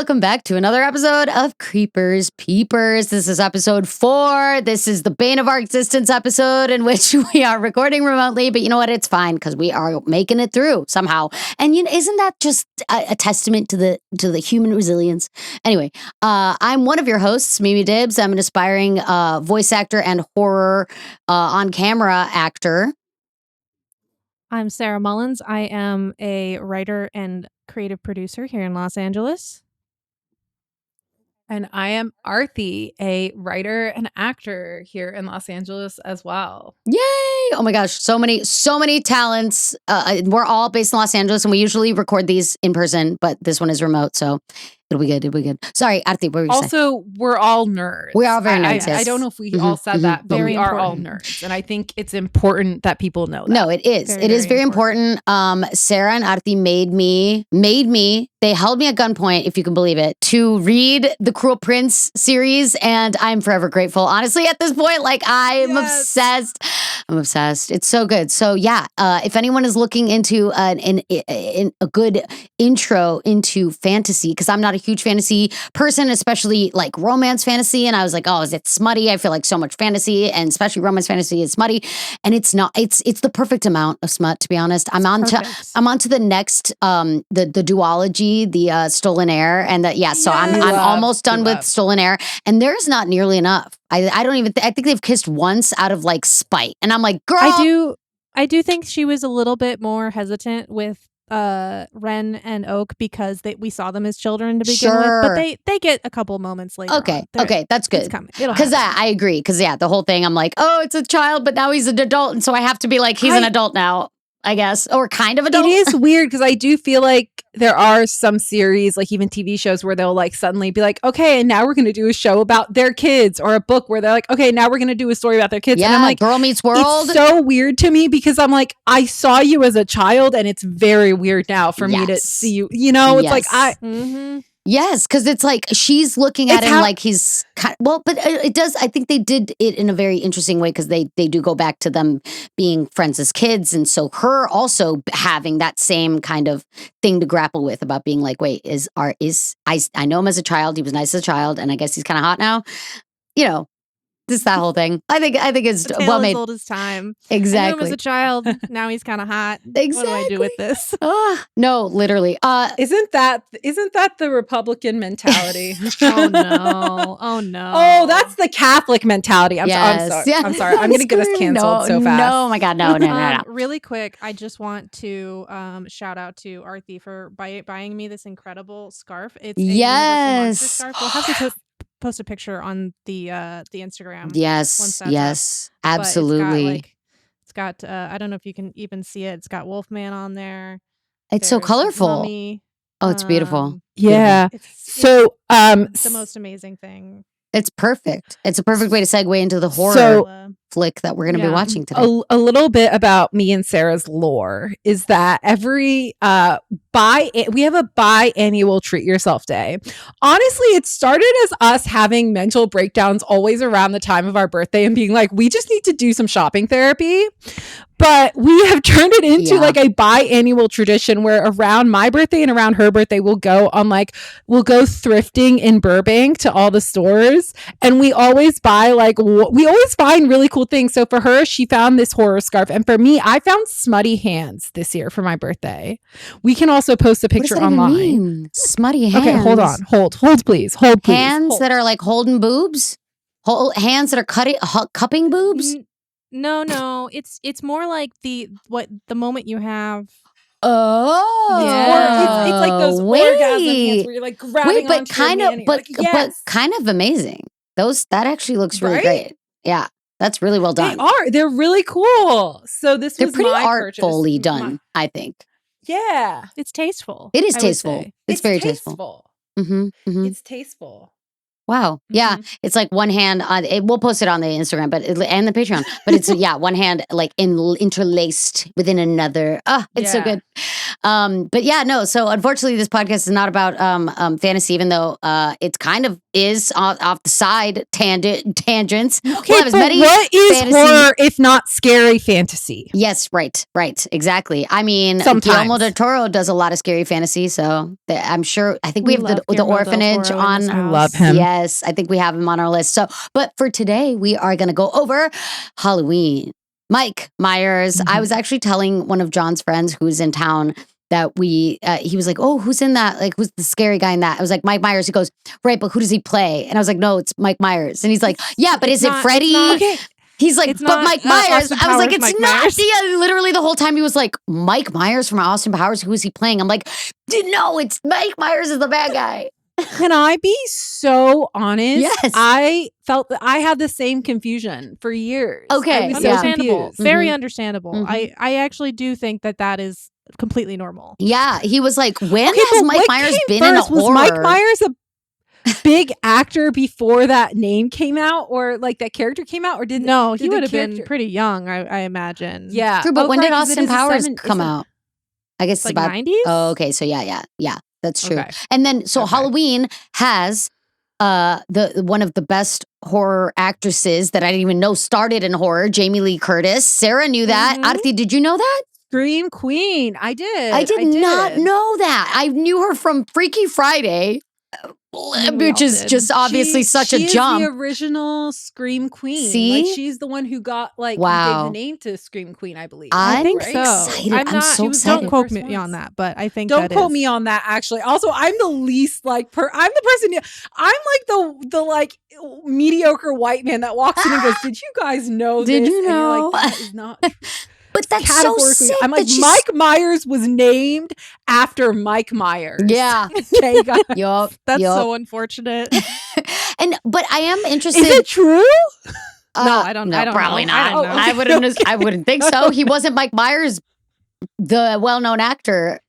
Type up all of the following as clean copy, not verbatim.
welcome back to another episode of Creepers Peepers. This is episode 4. This is the bane of our existence episode in which we are recording remotely, but you know what? It's fine because we are making it through somehow. And you know, isn't that just a testament to the human resilience? Anyway, I'm one of your hosts, Mimi Dybs. I'm an aspiring voice actor and horror on-camera actor. I'm Sara Mullins. I am a writer and creative producer here in Los Angeles. And I am Aarti, a writer and actor here in Los Angeles as well. Yay! Oh my gosh, so many talents. We're all based in Los Angeles, and we usually record these in person, but this one is remote, so it'll be good. Sorry, Aarti, what were you saying? Also, we're all nerds. We are very nerds. I don't know if we all said that, but we are all nerds. And I think it's important that people know that. No, it is. It is very important. Sara and Aarti made me, they held me at gunpoint, if you can believe it, to read the Cruel Prince series, and I'm forever grateful. Honestly, at this point, like, I'm obsessed. I'm obsessed. It's so good. So yeah, if anyone is looking into a good intro into fantasy, because I'm not a huge fantasy person, especially like romance fantasy, and I was like, oh, is it smutty? I feel like so much fantasy, and especially romance fantasy is smutty, and it's not. It's the perfect amount of smut, to be honest. I'm on to the next the duology, the Stolen Heir, and so I'm almost done with Stolen Heir, and there's not nearly enough. I don't even. I think they've kissed once out of like spite, and I'm like, girl. I do think she was a little bit more hesitant with Ren and Oak because we saw them as children to begin with, but they get a couple moments later. Okay, that's good. It's coming. Because I agree. Because the whole thing, I'm like, oh, it's a child, but now he's an adult, and so I have to be like, he's an adult now, I guess, or kind of adult. It is weird because I do feel like there are some series, like even TV shows, where they'll like suddenly be like, okay, and now we're going to do a show about their kids, or a book where they're like, okay, now we're going to do a story about their kids. Yeah, and I'm like, Girl Meets World. It's so weird to me because I'm like, I saw you as a child, and it's very weird now for me to see you. You know, it's like Yes, because it's like she's looking at him like he's but it does. I think they did it in a very interesting way because they do go back to them being friends as kids, and so her also having that same kind of thing to grapple with about being like, wait, I know him as a child. He was nice as a child, and I guess he's kind of hot now. You know. Just that whole thing. I think it's well made. As old as time. Exactly. I knew him as a child. Now he's kind of hot. Exactly. What do I do with this? No, literally. Isn't that the Republican mentality? Oh no! Oh, that's the Catholic mentality. I'm sorry. Yeah. I'm sorry. I'm going to get us canceled so fast. No, oh my God, no. Really quick, I just want to shout out to Aarti for buying me this incredible scarf. It's a Universal Monster scarf. We'll have to post a picture on the Instagram. Yes, absolutely. It's got I don't know if you can even see it. It's got Wolfman on there. It's so colorful. Mummy. Oh, it's beautiful. Yeah. It's the most amazing thing. It's perfect. It's a perfect way to segue into the horror flick that we're going to be watching today. A little bit about me and Sarah's lore is that every we have a biannual treat yourself day. Honestly, it started as us having mental breakdowns always around the time of our birthday and being like, we just need to do some shopping therapy. But we have turned it into like a biannual tradition where around my birthday and around her birthday, we'll go thrifting in Burbank to all the stores. And we always buy we always find really cool things. So for her, she found this horror scarf. And for me, I found smutty hands this year for my birthday. We can also post a picture online. Mean? Smutty hands. Okay, hold on. Hold please. Hold please. Hands that are like holding boobs? Hands that are cupping boobs? No, it's more like the moment you have. Oh, yeah. It's like those orgasm hands where you're like grabbing onto your man, but kind of amazing. That actually looks really great. Yeah, that's really well done. They're really cool. So they're pretty artfully done, I think. Yeah, it's tasteful. It is tasteful. It's very tasteful. Mm-hmm. It's tasteful. Wow. Yeah. It's like one hand on it. We'll post it on the Instagram, and the Patreon. But it's one hand like interlaced within another. Oh, it's so good. But yeah, no. So unfortunately, this podcast is not about fantasy, even though it kind of is off the side tangents. Okay, we'll have as many what is fantasy- horror if not scary fantasy? Yes, right, exactly. I mean, Guillermo del Toro does a lot of scary fantasy, so I'm sure. I think we have the Orphanage on. I love him. Yes, I think we have him on our list. So, but for today, we are going to go over Halloween. Mike Myers. I was actually telling one of John's friends who's in town that he was like, oh, who's in that? Like, who's the scary guy in that? I was like, Mike Myers. He goes, right, but who does he play? And I was like, no, it's Mike Myers. And he's like, yeah, but is it Freddy? Okay. He's like, but Mike Myers. I was like, it's Mike not. Myers. Yeah, literally the whole time he was like, Mike Myers from Austin Powers. Who is he playing? I'm like, no, it's Mike Myers is the bad guy. Can I be so honest? Yes. I felt that I had the same confusion for years. Okay. I was Understandable. confused. Very understandable. Mhm. I actually do think that is completely normal. Yeah, he was like, when Okay, has but Mike what Myers came been in a first? Was horror? Mike Myers a big actor before that name came out, or like that character came out, or did No, did he the would have been character- pretty young, I imagine. Yeah. True, but when did right, 'cause it Austin is a Powers seven- come it's a- out? I guess it's Like about 90s? Oh, okay. So yeah, that's true. Okay. And then so Okay. Halloween has the one of the best horror actresses that I didn't even know started in horror, Jamie Lee Curtis. Sarah knew that. Mhm. Aarti, did you know that? Scream Queen. I did. I did not know that. I knew her from Freaky Friday, which is did. just obviously such a She jump. is the original Scream Queen. See? Like, she's the one who got who Wow. gave the name to Scream Queen, I believe. I think right? so. I'm I'm not. so Don't excited. quote First me on ones. that, but I think Don't that quote is- me on that. Actually, also, I'm the least I'm the person. I'm like the like mediocre white man that walks in and goes, "Did you guys know Did this?" you And you're know? like, that is not. But that's so categorically- sick. I'm like, that she's- Mike Myers was named after Mike Myers. Yeah. Okay, guys. Yup. That's yup. so unfortunate. But I am interested. Is it true? No, I don't- No, I don't probably know. not. I don't know. I wouldn't. I wouldn't think so. He wasn't Mike Myers, the well-known actor.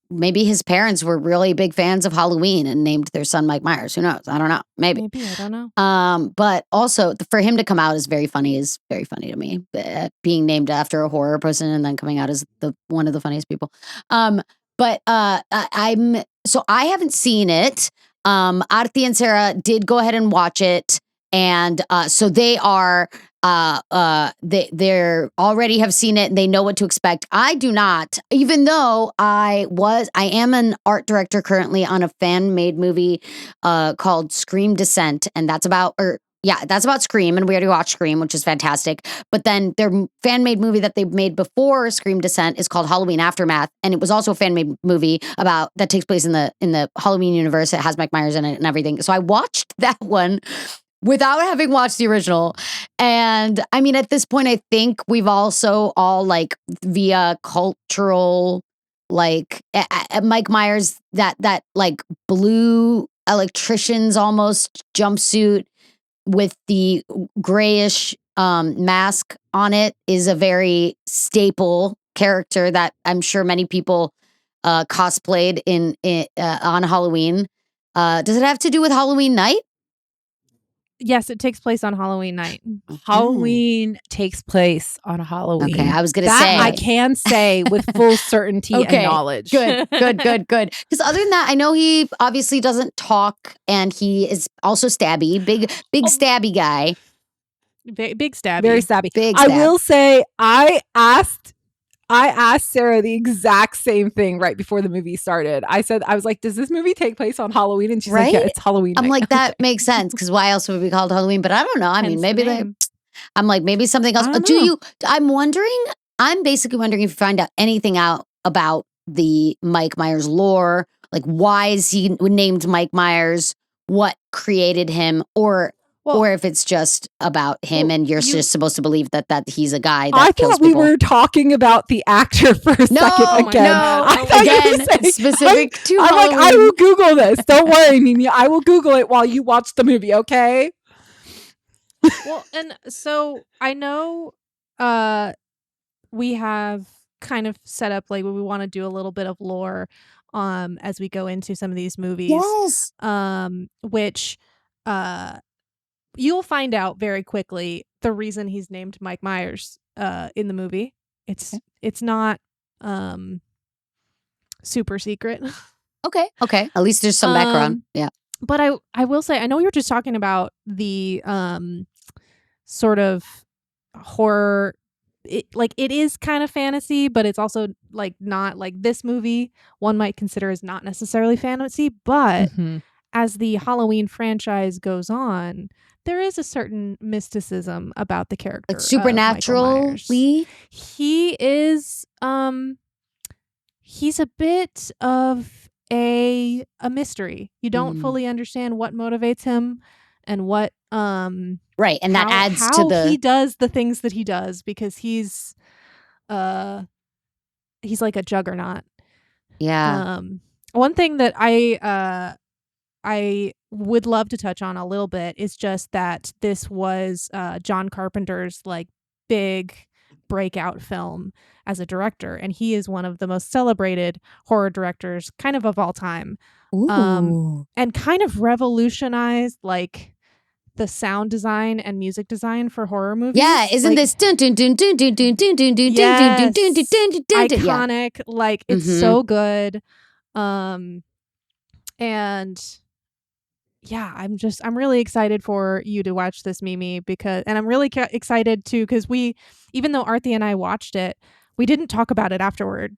Maybe his parents were really big fans of Halloween and named their son Mike Myers. Who knows? I don't know. Maybe. Maybe, I don't know. But also for him to come out is very funny to me. Being named after a horror person and then coming out as one of the funniest people. But I haven't seen it. Aarti and Sarah did go ahead and watch it, and so they are they're already have seen it and they know what to expect. I do not, even though I am an art director currently on a fan-made movie called Scream Descent, and that's about Scream, and we already watched Scream, which is fantastic. But then their fan-made movie that they made before Scream Descent is called Halloween Aftermath, and it was also a fan-made movie that takes place in the Halloween universe. It has Mike Myers in it and everything. So I watched that one without having watched the original. And I mean, at this point, I think we've also all like via cultural, like Mike Myers, that like blue electrician's almost jumpsuit with the grayish mask on it is a very staple character that I'm sure many people cosplayed on Halloween. Does it have to do with Halloween night? Yes, it takes place on Halloween night. Halloween takes place on Halloween. Okay, I was gonna that say I can say with full certainty and knowledge. Good. Because other than that, I know he obviously doesn't talk, and he is also stabby, big stabby guy. Big stabby. Very stabby. Big I stab. will say I asked Sarah the exact same thing right before the movie started. I was like, does this movie take place on Halloween? And she's like, yeah, Right? it's Halloween. I'm night. like, that makes sense, because why else would it be called Halloween? But I don't know. I mean, Hence maybe the they. name. I'm like, maybe something else. I don't know. I'm basically wondering if you find out anything out about the Mike Myers lore. Like, why is he named Mike Myers? What created him? Or if it's just about him, and you're just supposed to believe that he's a guy that I kills thought we people. were talking about the actor for a No, second again. no, I thought you were again, saying- specific to I'm like, I Halloween. will Google this. Don't worry, Mimi. I will Google it while you watch the movie, okay? Well, and so I know we have kind of set up like we want to do a little bit of lore as we go into some of these movies. Yes. Which you'll find out very quickly the reason he's named Mike Myers in the movie. It's not super secret. Okay. At least there's some background. Yeah. But I will say, I know you were just talking about the sort of horror. It is kind of fantasy, but it's also like not like this movie one might consider is not necessarily fantasy. But as the Halloween franchise goes on, there is a certain mysticism about the character. Like supernaturally? He is he's a bit of a mystery. You don't fully understand what motivates him and what right, and that adds to the he does the things that he does, because he's like a juggernaut. Yeah. One thing that I would love to touch on a little bit is just that this was John Carpenter's like big breakout film as a director, and he is one of the most celebrated horror directors kind of all time. And kind of revolutionized like the sound design and music design for horror movies. Yeah, isn't this dun dun dun dun dun dun dun dun dun dun dun dun dun dun iconic? Like it's so good. And yeah, I'm really excited for you to watch this, Mimi, and I'm really excited too, because even though Aarti and I watched it, we didn't talk about it afterward.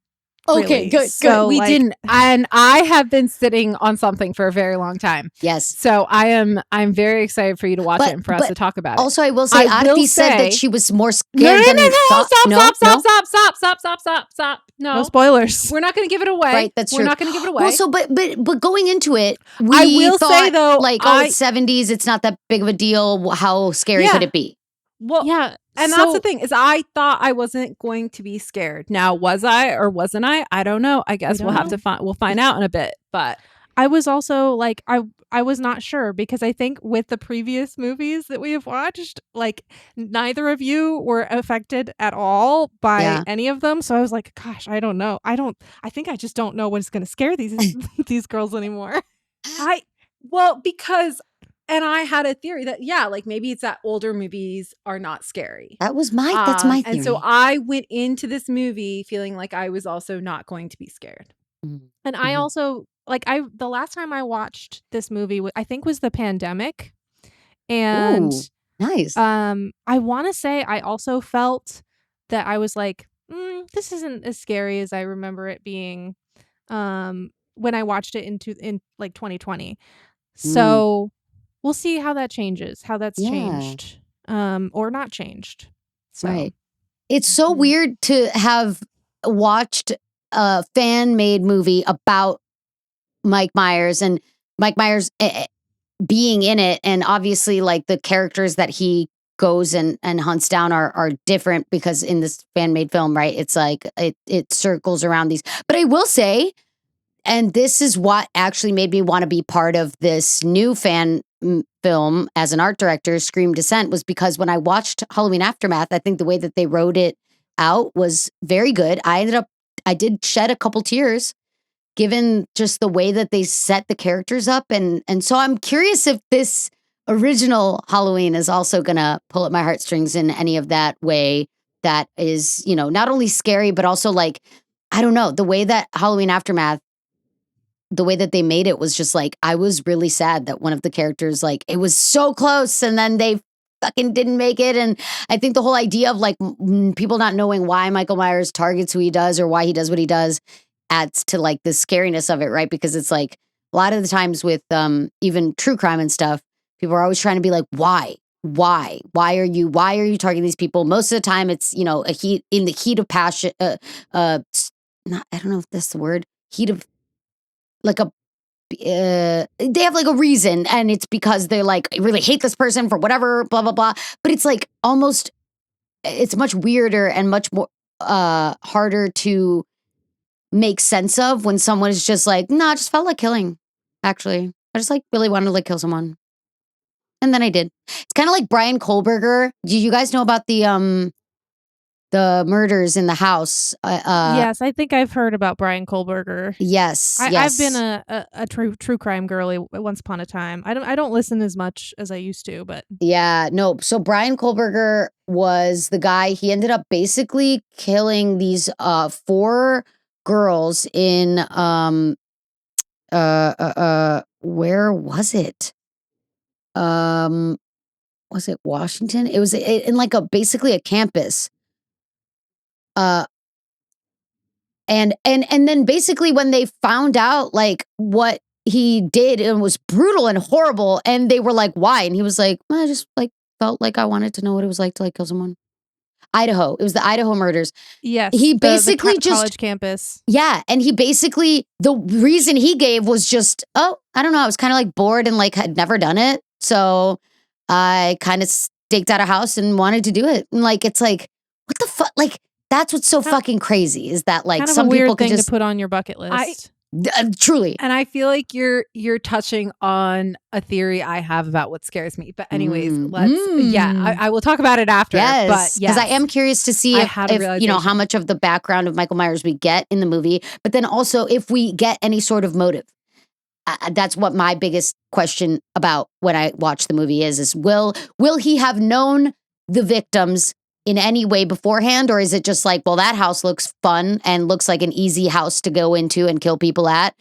Okay, really. good. So we didn't, and I have been sitting on something for a very long time. Yes. So I'm very excited for you to watch it and for us to talk about it. Also, I will say, Aarti said that she was more scared than Stop. No spoilers. We're not going to give it away. Right, that's true. We're not going to give it away. Well, so, but going into it, I will say though, like, it's 70s, it's not that big of a deal. How scary could it be? Well, yeah. And that's the thing, is I thought I wasn't going to be scared. Now, was I or wasn't I? I don't know. I guess we'll have to find out in a bit. But I was also like, I was not sure, because I think with the previous movies that we have watched, like neither of you were affected at all by any of them. So I was like, gosh, I don't know. I think I just don't know what's going to scare these girls anymore. Because I had a theory that, like maybe it's that older movies are not scary. That's my theory. And so I went into this movie feeling like I was also not going to be scared. And I also, like, the last time I watched this movie, I think was the pandemic. And nice. I want to say I also felt that I was like, this isn't as scary as I remember it being when I watched it in like 2020. So we'll see how that changes, how that's changed or not changed. So. Right. It's so weird to have watched a fan-made movie about Mike Myers and Mike Myers being in it. And obviously, like, the characters that he goes and hunts down are different, because in this fan-made film, right, it's like it circles around these. But I will say, and this is what actually made me want to be part of this new fan film as an art director, Scream Descent, was because when I watched Halloween Aftermath, I think the way that they wrote it out was very good. I did shed a couple tears, given just the way that they set the characters up. And so I'm curious if this original Halloween is also going to pull at my heartstrings in any of that way that is, not only scary, but also like, I don't know, the way that Halloween Aftermath, the way that they made it was just like, I was really sad that one of the characters, like, it was so close and then they fucking didn't make it. And I think the whole idea of like people not knowing why Michael Myers targets who he does or why he does what he does adds to like the scariness of it, right? Because it's like a lot of the times with even true crime and stuff, people are always trying to be like, why are you targeting these people? Most of the time it's, in the heat of passion, I don't know if that's the word, heat of, like they have like a reason, and it's because they're like, I really hate this person for whatever, blah, blah, blah. But it's like it's much weirder and much more harder to make sense of when someone is just like, I just felt like killing. Actually, I just like really wanted to like kill someone. And then I did. It's kind of like Brian Kohlberger. Do you guys know about the the murders in the house. Yes, I think I've heard about Brian Kohlberger. Yes, I've been a true crime girly once upon a time. I don't listen as much as I used to, but yeah, no. So Brian Kohlberger was the guy. He ended up basically killing these 4 girls in where was it? Was it Washington? It was in like basically a campus. And then basically when they found out like what he did, it was brutal and horrible, and they were like, why? And he was like, well, I just like felt like I wanted to know what it was like to like kill someone. Idaho. It was the Idaho murders. yes, He basically the college campus. Yeah. And he basically, the reason he gave was just, oh, I don't know. I was kind of like bored and like had never done it. So I kind of staked out a house and wanted to do it. And like, it's like, what the fuck? Like, that's what's so fucking crazy is that like kind of some a weird people could thing just to put on your bucket list. truly. And I feel like you're touching on a theory I have about what scares me. But anyways, I will talk about it after. Yes, but because I am curious to see if you know how much of the background of Michael Myers we get in the movie, but then also if we get any sort of motive. That's what my biggest question about when I watch the movie is will he have known the victims in any way beforehand, or is it just like, well, that house looks fun and looks like an easy house to go into and kill people at,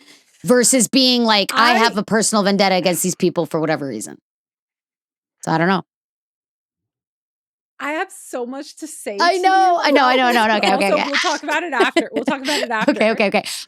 versus being like, I have a personal vendetta against these people for whatever reason. So I don't know. I have so much to say. I know. Okay. We'll talk about it after.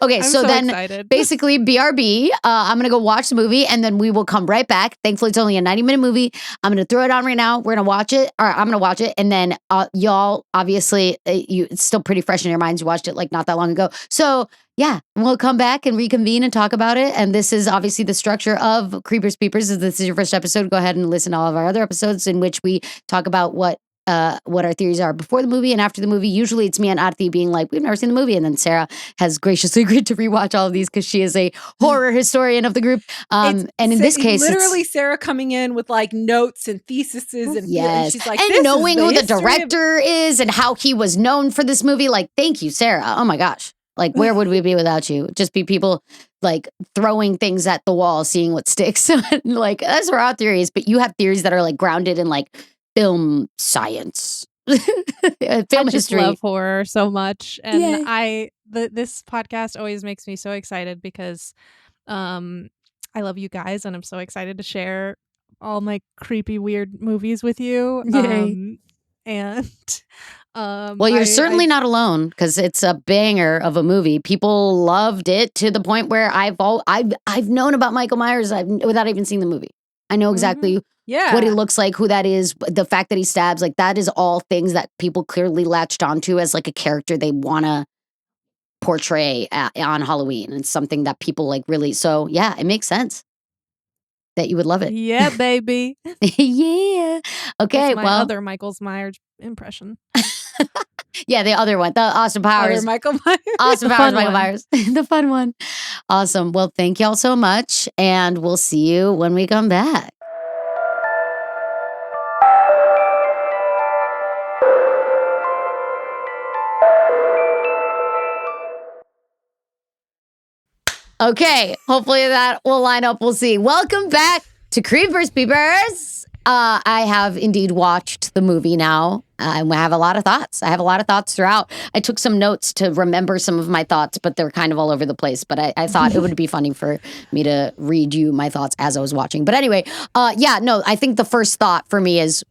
Okay. So then excited. basically BRB, I'm going to go watch the movie and then we will come right back. Thankfully, it's only a 90-minute movie. I'm going to throw it on right now. We're going to watch it, or I'm going to watch it. And then y'all, obviously, it's still pretty fresh in your minds. You watched it like not that long ago. So yeah, we'll come back and reconvene and talk about it. And this is obviously the structure of Creepers Peepers. If this is your first episode, go ahead and listen to all of our other episodes in which we talk about what our theories are before the movie and after the movie. Usually it's me and Aarti being like, we've never seen the movie. And then Sarah has graciously agreed to rewatch all of these because she is a horror historian of the group. And in this case, literally Sarah coming in with like notes and theses and yes. she's like, and knowing who the director is and how he was known for this movie. Like, thank you, Sarah. Oh my gosh. Like, where would we be without you? Just be people like throwing things at the wall, seeing what sticks. Like, that's our theories. But you have theories that are like grounded in like film science, film history. I love horror so much, and this podcast always makes me so excited because I love you guys, and I'm so excited to share all my creepy, weird movies with you. Well, you're certainly not alone because it's a banger of a movie. People loved it to the point where I've known about Michael Myers without even seeing the movie. I know exactly what he looks like, who that is, the fact that he stabs, like that is all things that people clearly latched onto as like a character they want to portray on Halloween. It's something that people like really, so yeah, it makes sense that you would love it. Yeah, baby. Yeah. Okay, that's my other Michael Myers impression. Yeah, the other one, the Austin Powers. Other Michael Myers. Austin Powers, Michael Myers. The fun one. Awesome. Well, thank y'all so much, and we'll see you when we come back. Okay, hopefully that will line up. We'll see. Welcome back to Creepers Peepers. I have indeed watched the movie now, and I have a lot of thoughts. I have a lot of thoughts throughout. I took some notes to remember some of my thoughts, but they're kind of all over the place. But I thought it would be funny for me to read you my thoughts as I was watching. But anyway, I think the first thought for me is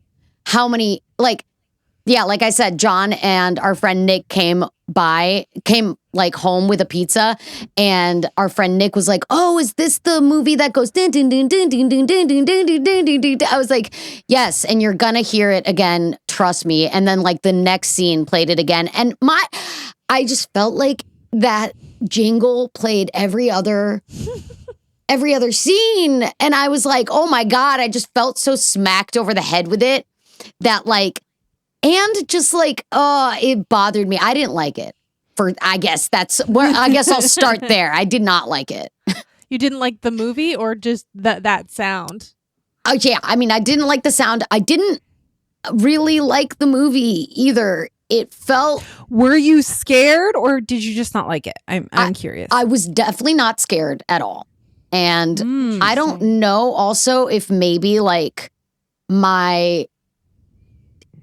how many, like I said, John and our friend Nick came like home with a pizza, and our friend Nick was like, "Oh, is this the movie that goes din din din din din din din din din din din din?" I was like, "Yes," and you're gonna hear it again, trust me. And then like the next scene played it again, and I just felt like that jingle played every other scene, and I was like, "Oh my God," I just felt so smacked over the head with it that like. And just like, it bothered me. I didn't like it. I guess I'll start there. I did not like it. You didn't like the movie or just that sound? Oh, yeah. I mean, I didn't like the sound. I didn't really like the movie either. it felt. Were you scared or did you just not like it? I'm curious. I was definitely not scared at all. And I don't know also if maybe like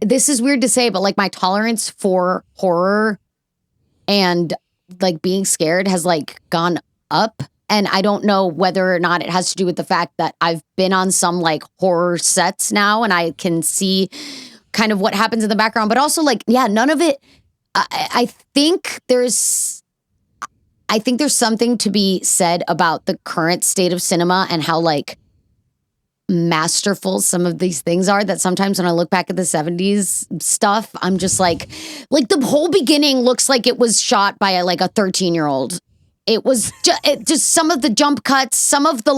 this is weird to say, but like my tolerance for horror and like being scared has like gone up. And I don't know whether or not it has to do with the fact that I've been on some like horror sets now and I can see kind of what happens in the background, but also like, yeah, none of it. I think there's something to be said about the current state of cinema and how like masterful some of these things are, that sometimes when I look back at the 70s stuff, I'm just like the whole beginning looks like it was shot by a 13-year-old. It was just some of the jump cuts, some of the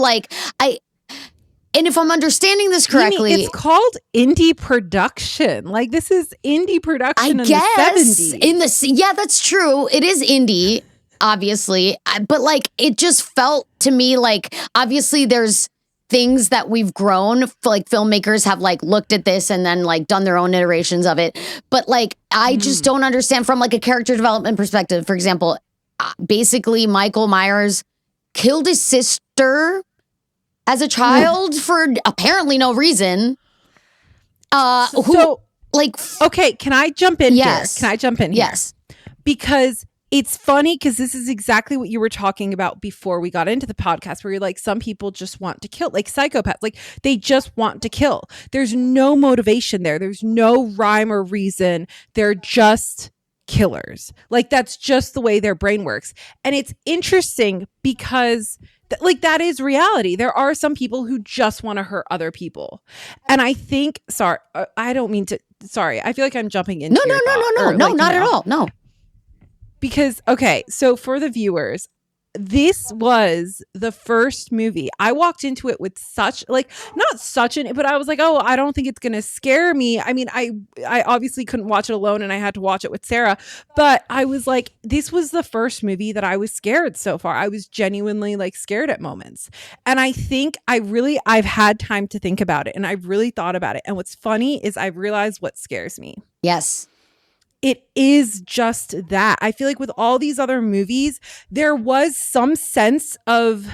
and if I'm understanding this correctly, it's called indie production. Like this is indie production. I guess in the 70s. Yeah, that's true. It is indie, obviously, but like it just felt to me like obviously there's things that we've grown, like filmmakers have like looked at this and then like done their own iterations of it. But like I just don't understand from like a character development perspective. For example, basically Michael Myers killed his sister as a child for apparently no reason. Okay, can I jump in yes. here? Can I jump in here? Yes. Because it's funny because this is exactly what you were talking about before we got into the podcast, where you're like, some people just want to kill, like psychopaths, like they just want to kill. There's no motivation there. There's no rhyme or reason. They're just killers. Like that's just the way their brain works. And it's interesting because that is reality. There are some people who just want to hurt other people. And I think, I don't mean to, I feel like I'm jumping into No, not at all. No. Because, okay, so for the viewers, this was the first movie. I walked into it with but I was like, oh, I don't think it's going to scare me. I mean, I obviously couldn't watch it alone and I had to watch it with Sarah, but I was like, this was the first movie that I was scared so far. I was genuinely like scared at moments. And I think I've had time to think about it and I've really thought about it. And what's funny is I've realized what scares me. Yes. It is just that. I feel like with all these other movies, there was some sense of,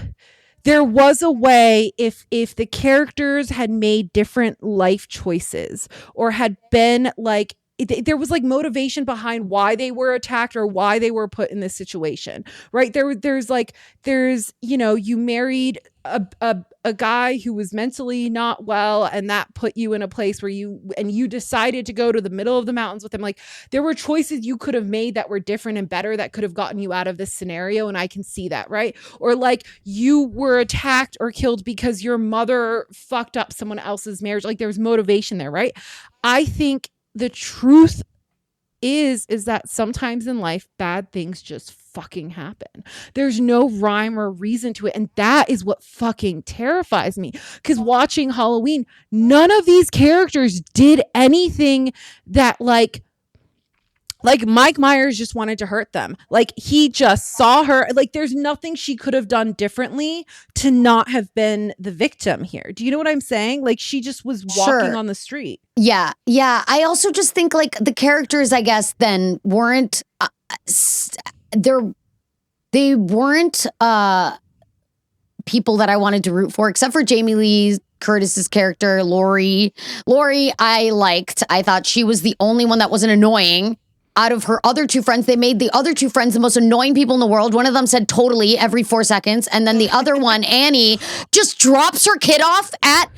there was a way if the characters had made different life choices or had been like, there was like motivation behind why they were attacked or why they were put in this situation, right? There's, you married a guy who was mentally not well and that put you in a place where you decided to go to the middle of the mountains with him. Like there were choices you could have made that were different and better that could have gotten you out of this scenario. And I can see that, right? Or like you were attacked or killed because your mother fucked up someone else's marriage. Like there's motivation there, right? I think the truth is that sometimes in life, bad things just fucking happen. There's no rhyme or reason to it. And that is what fucking terrifies me. Because watching Halloween, none of these characters did anything that like Mike Myers just wanted to hurt them. Like he just saw her. Like there's nothing she could have done differently to not have been the victim here. Do you know what I'm saying? Like she just was walking on the street. Yeah. Yeah. I also just think like the characters, I guess, then weren't, they weren't people that I wanted to root for, except for Jamie Lee Curtis's character, Laurie. Laurie, I liked. I thought she was the only one that wasn't annoying. Out of her other two friends, they made the other two friends the most annoying people in the world. One of them said totally every 4 seconds. And then the other one, Annie, just drops her kid off at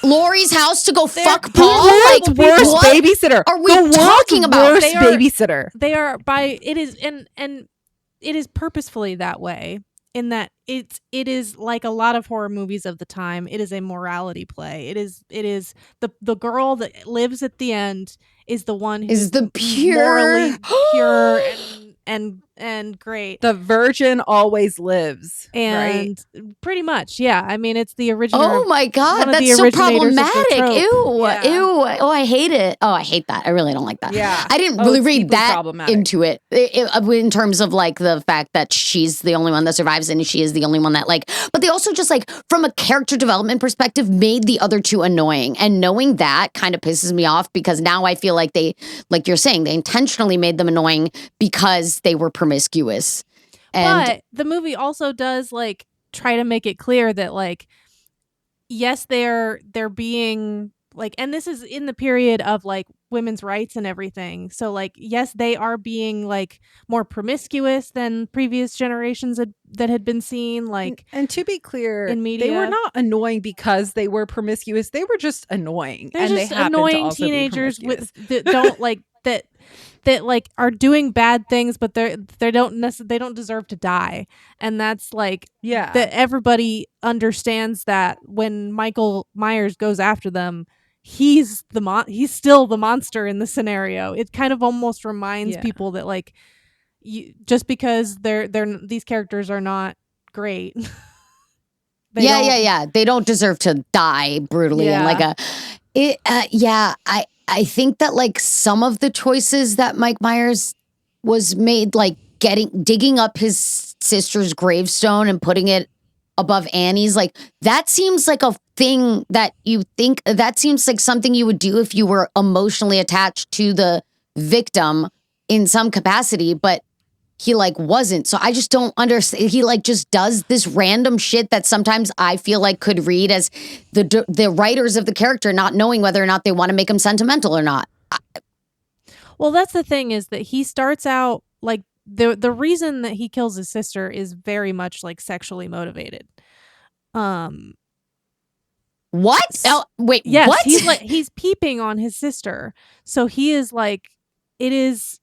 Laurie's house to go fuck Paul. Like worst babysitter. Are we talking about? Worst babysitter. They are it is and it is purposefully that way in that it is like a lot of horror movies of the time. It is a morality play. It is the girl that lives at the end is the one who is the pure morally pure and and great. The virgin always lives. And pretty much, yeah. I mean, it's the original. Oh my God, one of the that's so originators of the problematic. trope. Ew, Yeah. ew. Oh, I hate it. Oh, I hate that. I really don't like that. Yeah. I didn't Oh, really it's read deeply that problematic. into it in terms of like the fact that she's the only one that survives and she is the only one that like, but they also just like from a character development perspective made the other two annoying. And knowing that kind of pisses me off because now I feel like they, like you're saying, they intentionally made them annoying because they were promiscuous. And But the movie also does like try to make it clear that like, yes, they're being like, and this is in the period of like women's rights and everything. So like, yes, they are being like more promiscuous than previous generations that had been seen. Like, And to be clear, in they were media. not annoying because they were promiscuous. They were just annoying. they're and just they happened to annoying also be teenagers promiscuous. that don't like that like are doing bad things, but they don't deserve to die. And that's like Yeah. that everybody understands that when Michael Myers goes after them, he's still the monster in the scenario. It kind of almost reminds Yeah. people that like just because they're these characters are not great. yeah. They don't deserve to die brutally and like I think that like some of the choices that Mike Myers was made, like digging up his sister's gravestone and putting it above Annie's, like that seems like a thing that that seems like something you would do if you were emotionally attached to the victim in some capacity, but he like wasn't. So I just don't understand. He like just does this random shit that sometimes I feel like could read as the writers of the character not knowing whether or not they want to make him sentimental or not. Well, that's the thing is that he starts out like the reason that he kills his sister is very much like sexually motivated. What? Wait, Yes, what? he's peeping on his sister. So he is like, it is,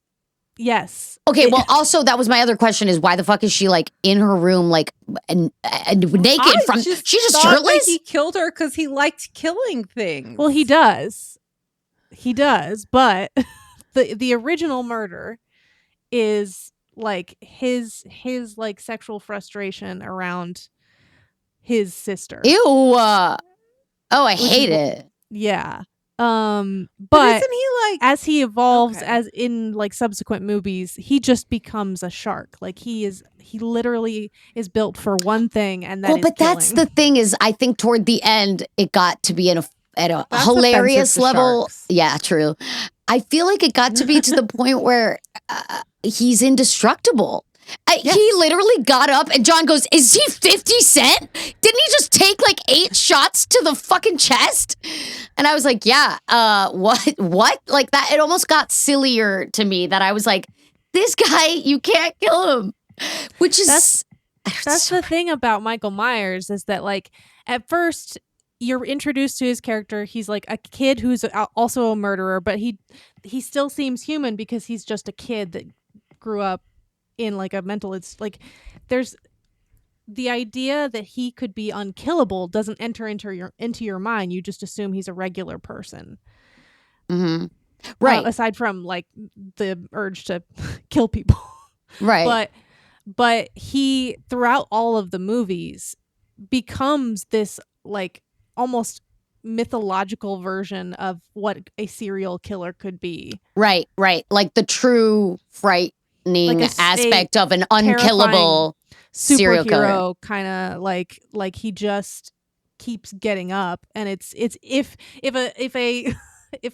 yes. Okay, well, also that was my other question: is why the fuck is she like in her room, like and naked she's just thought shirtless? that he killed her because he liked killing things. Well, he does, but the original murder is like his like sexual frustration around his sister. Ew. Oh, I hate it. Yeah. But But isn't he like as he evolves, Okay. as in like subsequent movies, he just becomes a shark. Like he literally is built for one thing, and that is but that's killing. the thing is, I think toward the end it got to be at a That's hilarious offensive to level. sharks. Yeah, true. I feel like it got to be to the point where he's indestructible. He literally got up and John goes, "Is he 50 Cent? Didn't he just take like 8 shots to the fucking chest?" And I was like, yeah, what? Like that, it almost got sillier to me that I was like, this guy, you can't kill him. Which is... That's the thing about Michael Myers is that like at first you're introduced to his character. He's like a kid who's also a murderer, but he still seems human because he's just a kid that grew up in like a mental, it's like there's the idea that he could be unkillable doesn't enter into your mind. You just assume he's a regular person. Mm-hmm. Right. Aside from like the urge to kill people. Right. But he throughout all of the movies becomes this like almost mythological version of what a serial killer could be. Right. Like the true frightening aspect of an unkillable serial killer. Superhero kind of like he just keeps getting up, and it's if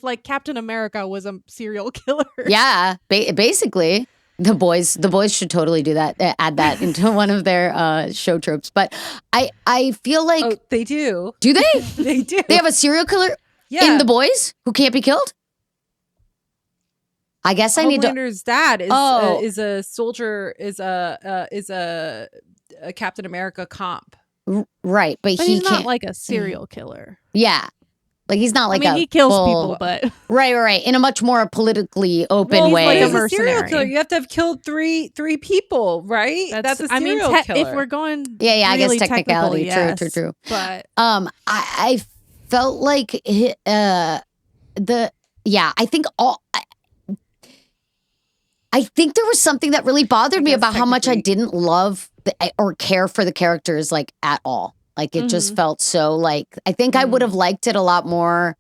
like Captain America was a serial killer. Yeah, basically. The boys should totally do that. Add that into one of their show tropes. But I feel like they do. Do they? They do. They have a serial killer in The Boys who can't be killed? I guess I need to. Homelander's dad is a soldier, is a Captain America comp. Right, but he's can't, not like a serial killer. Yeah. Like he's not like he kills people, but right, in a much more politically open way. Like He's a serial killer. You have to have killed three people, right? That's a serial killer. If we're going, yeah, I really guess technicality. Yes, True. But I felt like I think I think there was something that really bothered me guess about how much I technically- didn't love or care for the characters like at all. Like it just felt so like, I think I would have liked it a lot more.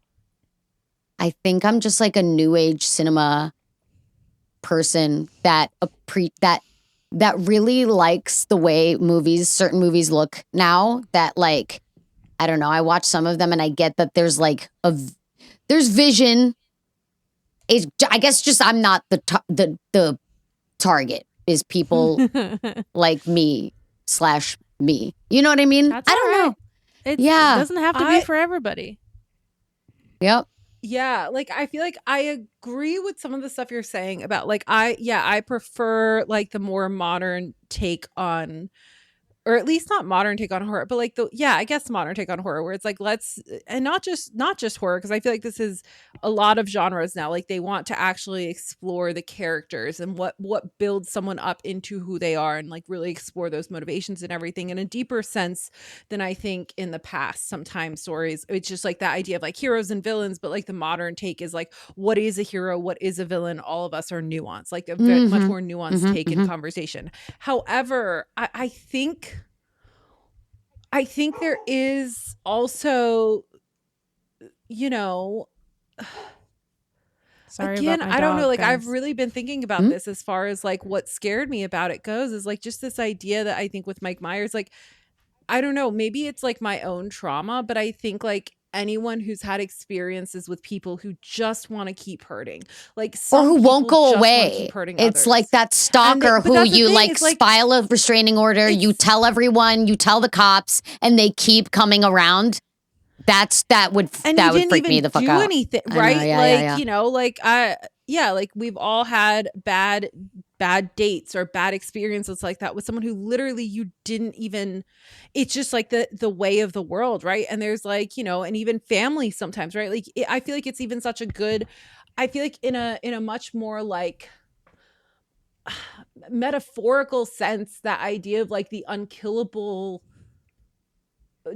I think I'm just like a new age cinema person that that really likes the way certain movies look now, that like, I don't know, I watch some of them and I get that there's like there's vision. I guess just I'm not the target is people like me. You know what I mean? That's I don't know. It doesn't have to be for everybody. Yep. Yeah, like I feel like I agree with some of the stuff you're saying about like I prefer like the more modern take on, or at least not modern take on horror, but like I guess modern take on horror, where it's like and not just horror, because I feel like this is a lot of genres now. Like they want to actually explore the characters and what builds someone up into who they are, and like really explore those motivations and everything in a deeper sense than I think in the past. Sometimes stories, it's just like that idea of like heroes and villains, but like the modern take is like, what is a hero? What is a villain? All of us are nuanced, like a much more nuanced take in conversation. However, I think there is also, Sorry again, about my I don't know, dog, like guys. I've really been thinking about this as far as like what scared me about it goes, is like just this idea that I think with Mike Myers, like, I don't know, maybe it's like my own trauma, but I think like anyone who's had experiences with people who just want to keep hurting, like Or who won't people go just wanna away. keep hurting It's others. like that stalker but who that's the you thing, like it's like- file a restraining order, you tell everyone, you tell the cops, and they keep coming around. That would freak me the fuck do out. anything, I know, right? yeah, like like we've all had bad dates or bad experiences like that with someone who literally you didn't even, it's just like the way of the world, right? And there's like, and even family sometimes, right? Like I feel like it's even such a good, I feel like in a much more like metaphorical sense, that idea of like the unkillable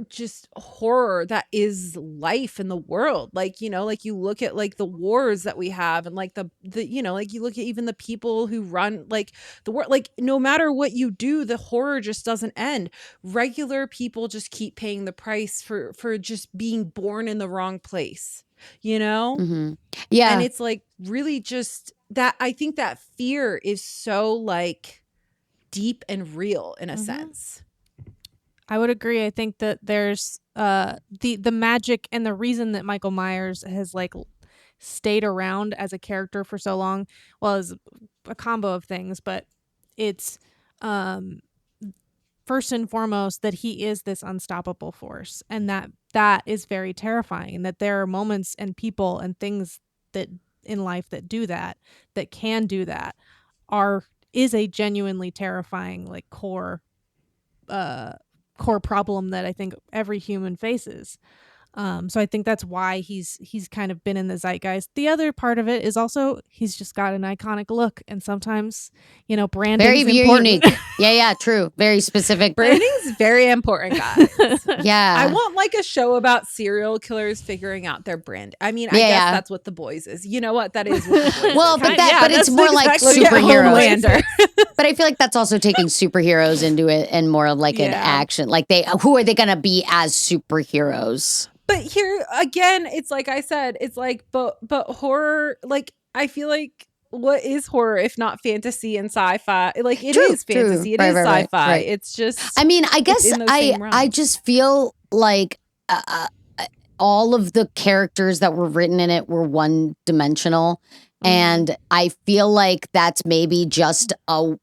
just horror that is life in the world. Like, like you look at like the wars that we have, and like the like you look at even the people who run like the war, like no matter what you do, the horror just doesn't end. Regular people just keep paying the price for just being born in the wrong place, Yeah. And it's like really just that, I think that fear is so like deep and real in a sense. I would agree. I think that there's the magic, and the reason that Michael Myers has like stayed around as a character for so long, well, is a combo of things, but it's first and foremost that he is this unstoppable force, and that is very terrifying, and that there are moments and people and things that in life that can do that is a genuinely terrifying like core problem that I think every human faces. So I think that's why he's kind of been in the zeitgeist. The other part of it is also he's just got an iconic look, and sometimes branding very important. unique. Yeah, true. Very specific. Branding's very important, guys. Yeah. I want like a show about serial killers figuring out their brand. I mean, I guess that's what The Boys is. You know what? That is what The Boys is. Well, but it's more like exactly superheroes. Homelander. But I feel like that's also taking superheroes into it, and more of like an action. Like who are they going to be as superheroes? But here again, it's like I said, it's like, but horror, like I feel like, what is horror if not fantasy and sci-fi? Like it is fantasy, it is sci-fi. Right. It's just, I mean, I guess I just feel like all of the characters that were written in it were one dimensional, and I feel like that's maybe just a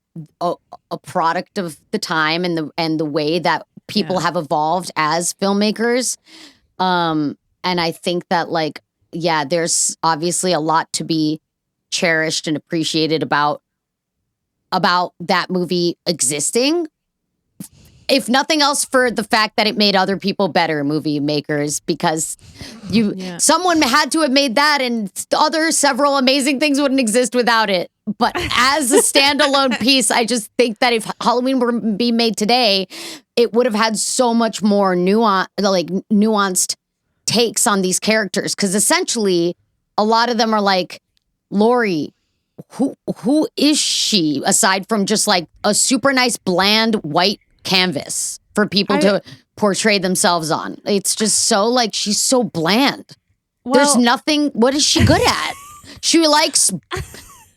product of the time and the way that people have evolved as filmmakers. And I think that like, there's obviously a lot to be cherished and appreciated about that movie existing. If nothing else, for the fact that it made other people better movie makers, because someone had to have made that, and several amazing things wouldn't exist without it. But as a standalone piece, I just think that if Halloween were to be made today, it would have had so much more nuanced takes on these characters. Because essentially, a lot of them are like Laurie, who is she aside from just like a super nice bland white canvas for people to portray themselves on? It's just so like she's so bland. There's nothing. What is she good at? She likes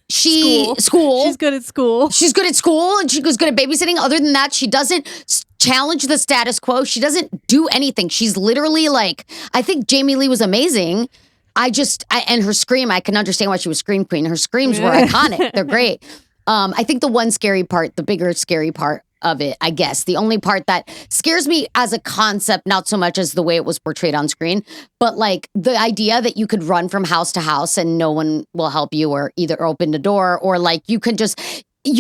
school. She's good at school. She's good at school and she was good at babysitting. Other than that, she doesn't challenge the status quo. She doesn't do anything. She's literally like, I think Jamie Lee was amazing. And her scream, I can understand why she was Scream Queen. Her screams were iconic. They're great. I think the bigger scary part of it, I guess, the only part that scares me as a concept, not so much as the way it was portrayed on screen, but like the idea that you could run from house to house and no one will help you or either open the door or like you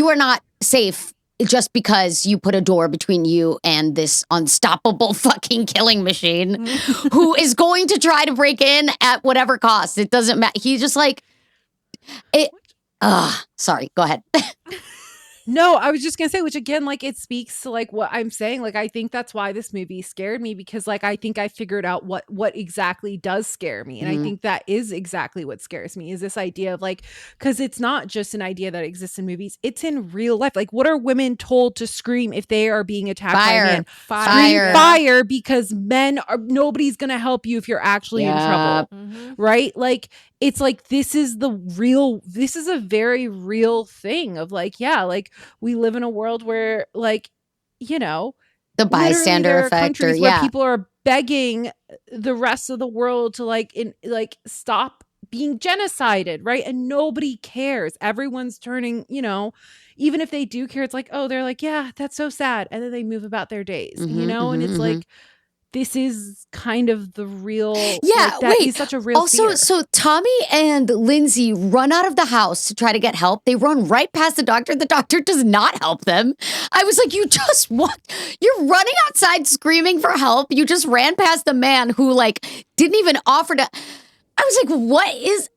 are not safe just because you put a door between you and this unstoppable fucking killing machine who is going to try to break in at whatever cost. It doesn't matter. He's just like, sorry, go ahead. No, I was just gonna say, which again, like it speaks to like what I'm saying. Like I think that's why this movie scared me, because like I think I figured out what exactly does scare me. And I think that is exactly what scares me, is this idea of like, because it's not just an idea that exists in movies, it's in real life. Like what are women told to scream if they are being attacked by a man? Fire, because nobody's gonna help you if you're actually in trouble. Right? Like it's like this is a very real thing of like, yeah, like we live in a world where like, you know, the bystander effect, where people are begging the rest of the world to like stop being genocided, right? And nobody cares. Everyone's turning, you know, even if they do care, it's like, oh, they're like, yeah, that's so sad, and then they move about their days, you know. And it's like, this is kind of the real, he's such a real fear. So Tommy and Lindsay run out of the house to try to get help. They run right past the doctor. The doctor does not help them. I was like, you're running outside screaming for help. You just ran past the man who like didn't even offer to. I was like, what is,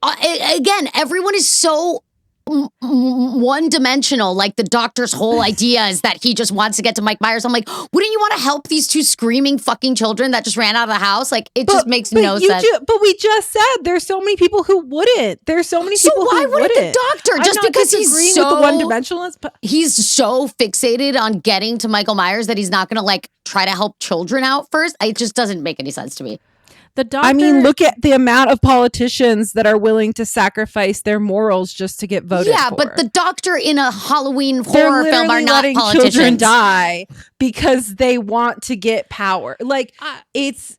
again, everyone is so one-dimensional. Like the doctor's whole idea is that he just wants to get to Mike Myers. I'm like, wouldn't you want to help these two screaming fucking children that just ran out of the house? Like it just makes no sense. But we just said there's so many people who wouldn't. There's so many people who wouldn't. So why wouldn't the doctor? Just because he's so with the one-dimensionalist, but he's so fixated on getting to Michael Myers that he's not going to like try to help children out first. It just doesn't make any sense to me. The doctor, I mean, look at the amount of politicians that are willing to sacrifice their morals just to get voted for. Yeah, but the doctor in a Halloween horror film are not letting politicians. Children die because they want to get power. Like it's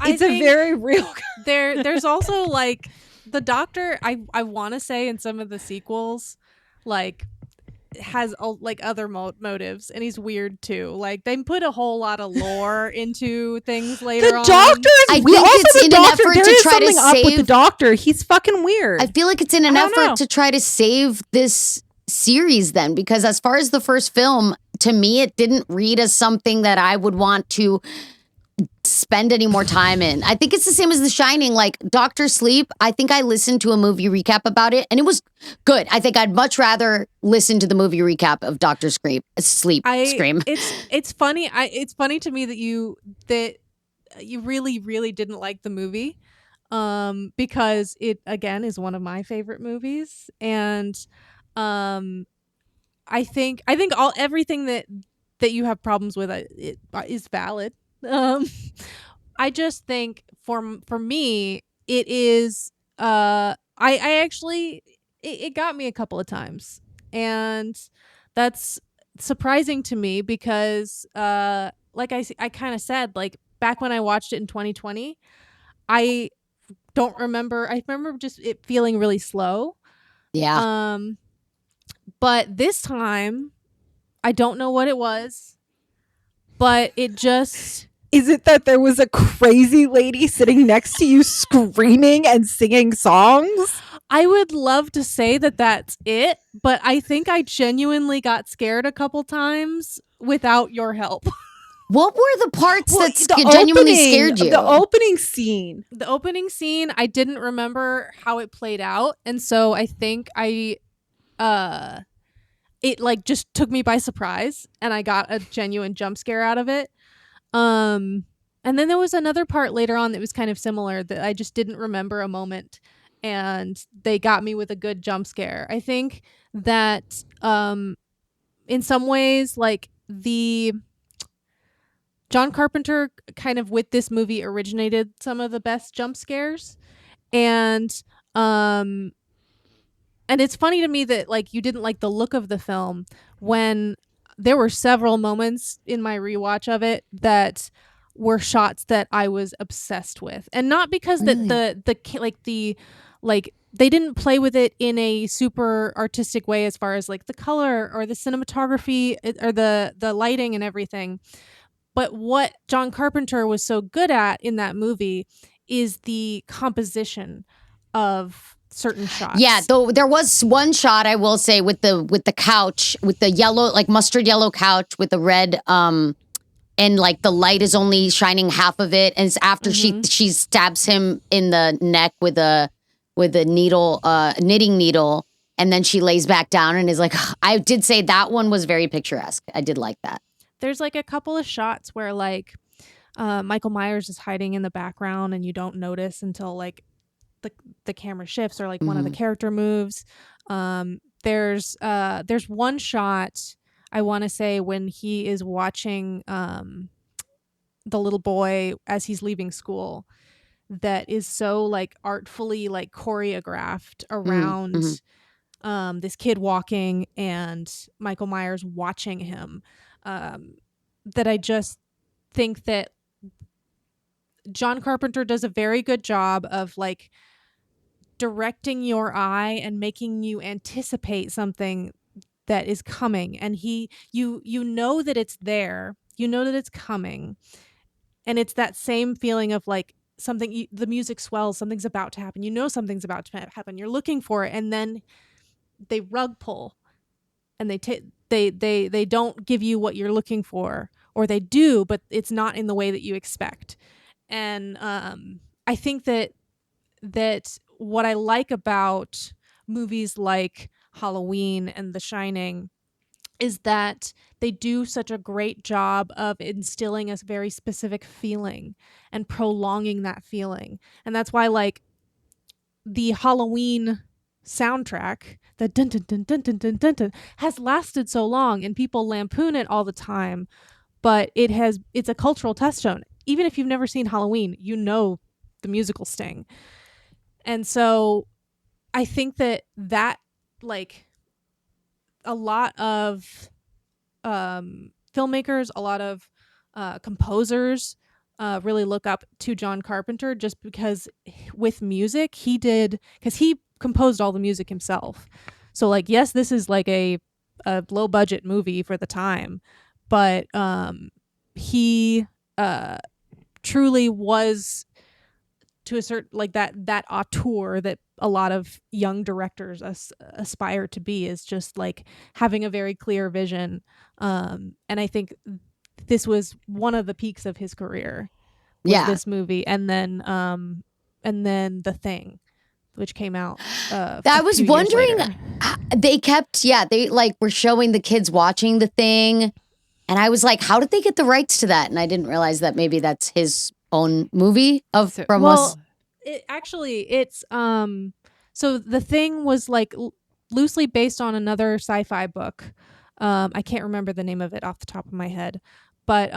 a very real. There's also like the doctor. I want to say in some of the sequels, like has like other motives, and he's weird too. Like they put a whole lot of lore into things later on. The doctor I think it's in an effort to try to save with the doctor. He's fucking weird. I feel like it's in an effort to try to save this series then, because as far as the first film, to me it didn't read as something that I would want to spend any more time in. I think it's the same as The Shining. Like Doctor Sleep, I think I listened to a movie recap about it and it was good. I think I'd much rather listen to the movie recap of Doctor Sleep. Scream. It's funny. It's funny to me that you really, really didn't like the movie, because it again is one of my favorite movies, and I think everything that you have problems with it is valid. I just think for me it is I actually it got me a couple of times, and that's surprising to me because like I kind of said, like back when I watched it in 2020, I remember just it feeling really slow. Yeah. But this time I don't know what it was, but it just... Is it that there was a crazy lady sitting next to you screaming and singing songs? I would love to say that that's it, but I think I genuinely got scared a couple times without your help. What were the parts that genuinely scared you? The opening scene. The opening scene, I didn't remember how it played out, and so I think it like just took me by surprise, and I got a genuine jump scare out of it. And then there was another part later on that was kind of similar that I just didn't remember a moment. and they got me with a good jump scare. I think that in some ways, like, the John Carpenter kind of with this movie originated some of the best jump scares. And it's funny to me that, like, you didn't like the look of the film, when there were several moments in my rewatch of it that were shots that I was obsessed with. And not because Really? that they didn't play with it in a super artistic way as far as like the color or the cinematography or the lighting and everything. But what John Carpenter was so good at in that movie is the composition of certain shots. Yeah, though there was one shot I will say with the couch, with the yellow, like mustard yellow couch with the red and like the light is only shining half of it, and it's after she stabs him in the neck with a needle, knitting needle, and then she lays back down and is like, I did say that one was very picturesque. I did like that. There's like a couple of shots where like Michael Myers is hiding in the background and you don't notice until like the camera shifts or like one of the character moves. There's one shot, I want to say, when he is watching the little boy as he's leaving school, that is so like artfully like choreographed around this kid walking and Michael Myers watching him, that I just think that John Carpenter does a very good job of like directing your eye and making you anticipate something that is coming, and you know that it's there, you know that it's coming, and it's that same feeling of like something, the music swells, something's about to happen, you know something's about to happen, you're looking for it, and then they rug pull and they don't give you what you're looking for, or they do but it's not in the way that you expect. And I think that what I like about movies like Halloween and The Shining is that they do such a great job of instilling a very specific feeling and prolonging that feeling. And that's why like the Halloween soundtrack, the dun dun dun dun dun dun dun, dun, has lasted so long, and people lampoon it all the time, but it's a cultural touchstone. Even if you've never seen Halloween, you know the musical sting. And so I think that like a lot of filmmakers, a lot of composers really look up to John Carpenter, just because with music because he composed all the music himself. So like, yes, this is like a low budget movie for the time, but he truly was, to a certain, like that auteur that a lot of young directors aspire to be, is just like having a very clear vision. And I think this was one of the peaks of his career, this movie, and then The Thing, which came out. I was wondering, they like were showing the kids watching The Thing, and I was like, how did they get the rights to that? And I didn't realize that maybe that's his own movie from us. It's so The Thing was like loosely based on another sci-fi book. I can't remember the name of it off the top of my head, but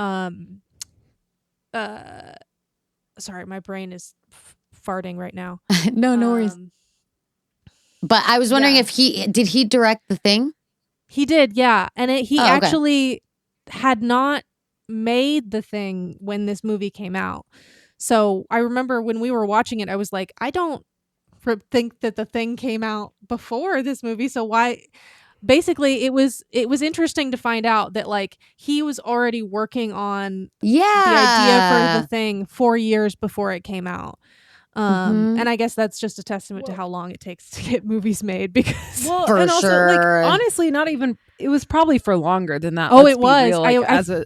sorry, my brain is farting right now. No worries. But I was wondering if did he direct The Thing? He did, yeah. And he actually had not made The Thing when this movie came out. So I remember when we were watching it, I was like, I don't think that The Thing came out before this movie. So why? Basically, it was interesting to find out that like he was already working on the idea for The Thing 4 years before it came out. And I guess that's just a testament to how long it takes to get movies made, because and also, like, honestly, not even, it was probably for longer than that. It was. Real, like,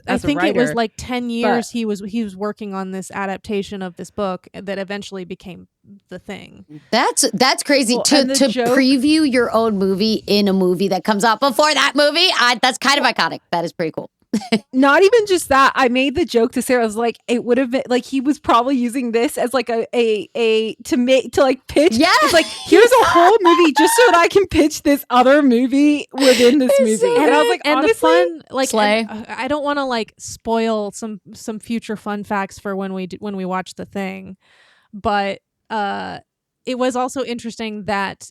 I think it was like 10 years. But he was working on this adaptation of this book that eventually became The Thing. That's crazy to preview your own movie in a movie that comes out before that movie. That's kind of iconic. That is pretty cool. Not even just that. I made the joke to Sarah. I was like, it would have been like he was probably using this as like a to like pitch. Yeah. It's like, here's a whole movie just so that I can pitch this other movie within this movie. so And I was like, and honestly, the fun, like, Slay. I don't want to like spoil some future fun facts for when we watch The Thing, but it was also interesting that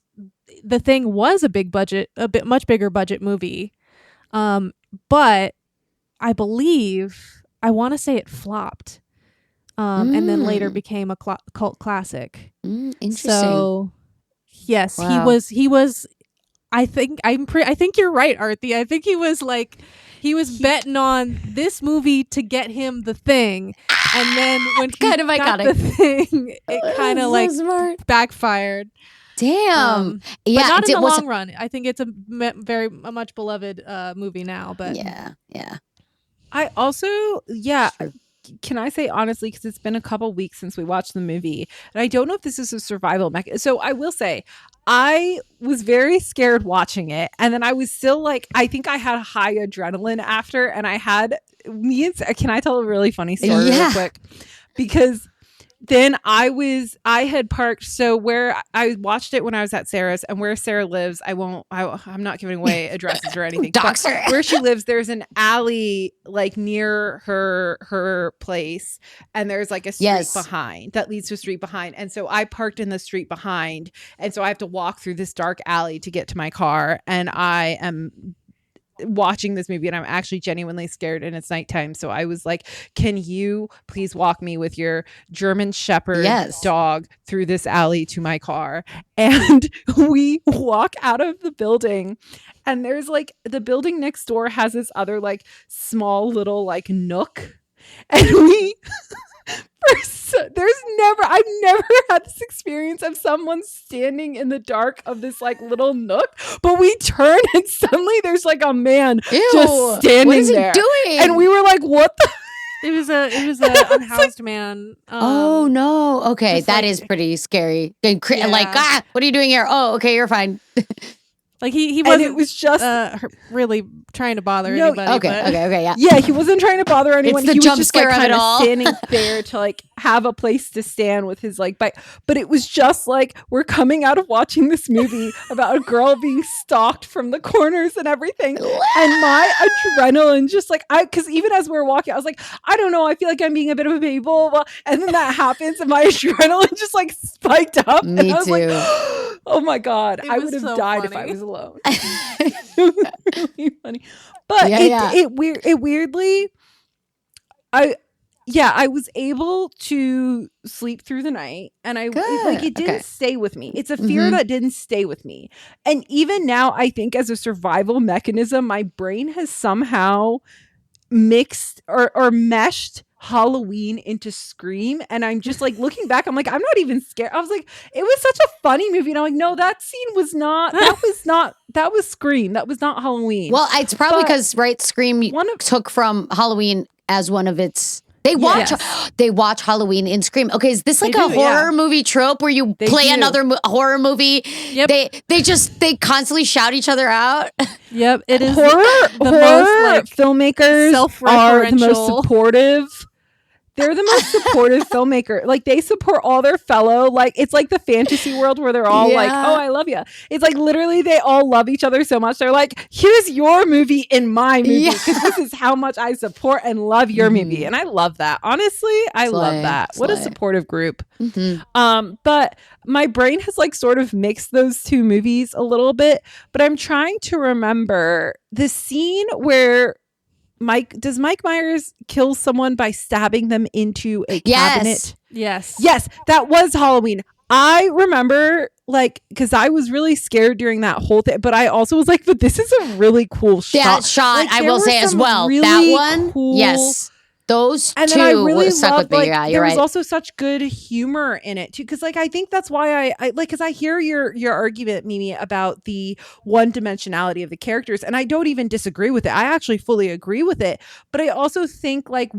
The Thing was much bigger budget movie, but I believe, I want to say it flopped, and then later became a cult classic. Interesting. So, yes, Wow. he was. I think you're right, Aarti. I think he was betting on this movie to get him The Thing, and then when he Kind of got iconic. The Thing, it kind of So smart. backfired. Damn. But Yeah. not in the was- long run. I think it's a very much beloved movie now. But Yeah. I also, can I say honestly, because it's been a couple weeks since we watched the movie, and I don't know if this is a survival mechanism. So I will say, I was very scared watching it, and then I was still like, I think I had high adrenaline after, and I had can I tell a really funny story real quick? Because then I had parked, so where I watched it when I was at Sarah's, and where Sarah lives, I'm not giving away addresses or anything. Dox her. Where she lives, there's an alley like near her place, and there's like a street behind that leads to a street behind. And so I parked in the street behind, and so I have to walk through this dark alley to get to my car, and I am watching this movie and I'm actually genuinely scared, and it's nighttime. So I was like, can you please walk me with your German Shepherd dog through this alley to my car? And we walk out of the building, and there's like, the building next door has this other like small little like nook, and we I've never had this experience of someone standing in the dark of this like little nook, but we turn and suddenly there's like a man just standing what is he there doing? and we were like, what the it was a unhoused man. Oh no. Okay, that is pretty scary. Like, what are you doing here? Oh, okay, you're fine. Like he wasn't. And it was just really trying to bother anybody. Okay, yeah. He wasn't trying to bother anyone. It's the he was jump just scare like of kind it of all. standing there to like have a place to stand with his like bike. But it was just like, we're coming out of watching this movie about a girl being stalked from the corners and everything, and my adrenaline just like because even as we were walking, I was like, I don't know, I feel like I'm being a bit of a baby, blah, blah. And then that happens, and my adrenaline just like spiked up. Me and I was too. like, oh my god, I was would have so died if funny. I was alone. It was really funny, but it weirdly, I was able to sleep through the night, and it didn't stay with me. It's a fear that didn't stay with me, and even now, I think as a survival mechanism, my brain has somehow mixed or meshed Halloween into Scream, and I'm just like looking back, I'm like, I'm not even scared. I was like, it was such a funny movie, and I'm like, no, that scene was not that was Scream, that was not Halloween. Well, it's probably because Scream took from Halloween as one of its. They watch Halloween in Scream. Okay, is this like a horror movie trope where you play another horror movie? Yep. They constantly shout each other out. Yep, it is horror most like filmmakers are the most supportive. They're the most supportive filmmaker. Like, they support all their fellow, like, it's like the fantasy world where they're all like, oh, I love you. It's like literally they all love each other so much. They're like, here's your movie in my movie, because this is how much I support and love your movie. And I love that. Honestly, I love that. What a supportive group. But my brain has like sort of mixed those two movies a little bit, but I'm trying to remember the scene where Mike Myers kill someone by stabbing them into a cabinet? Yes, that was Halloween. I remember, like, because I was really scared during that whole thing, but I also was like, but this is a really cool shot. That shot, like, I will say as well. Really that one, cool, yes. Those and two then I really stuck loved, with me. like, Yeah, you're there right. was also such good humor in it too, because like I think that's why I like, because I hear your argument, Mimi, about the one dimensionality of the characters, and I don't even disagree with it. I actually fully agree with it, but I also think like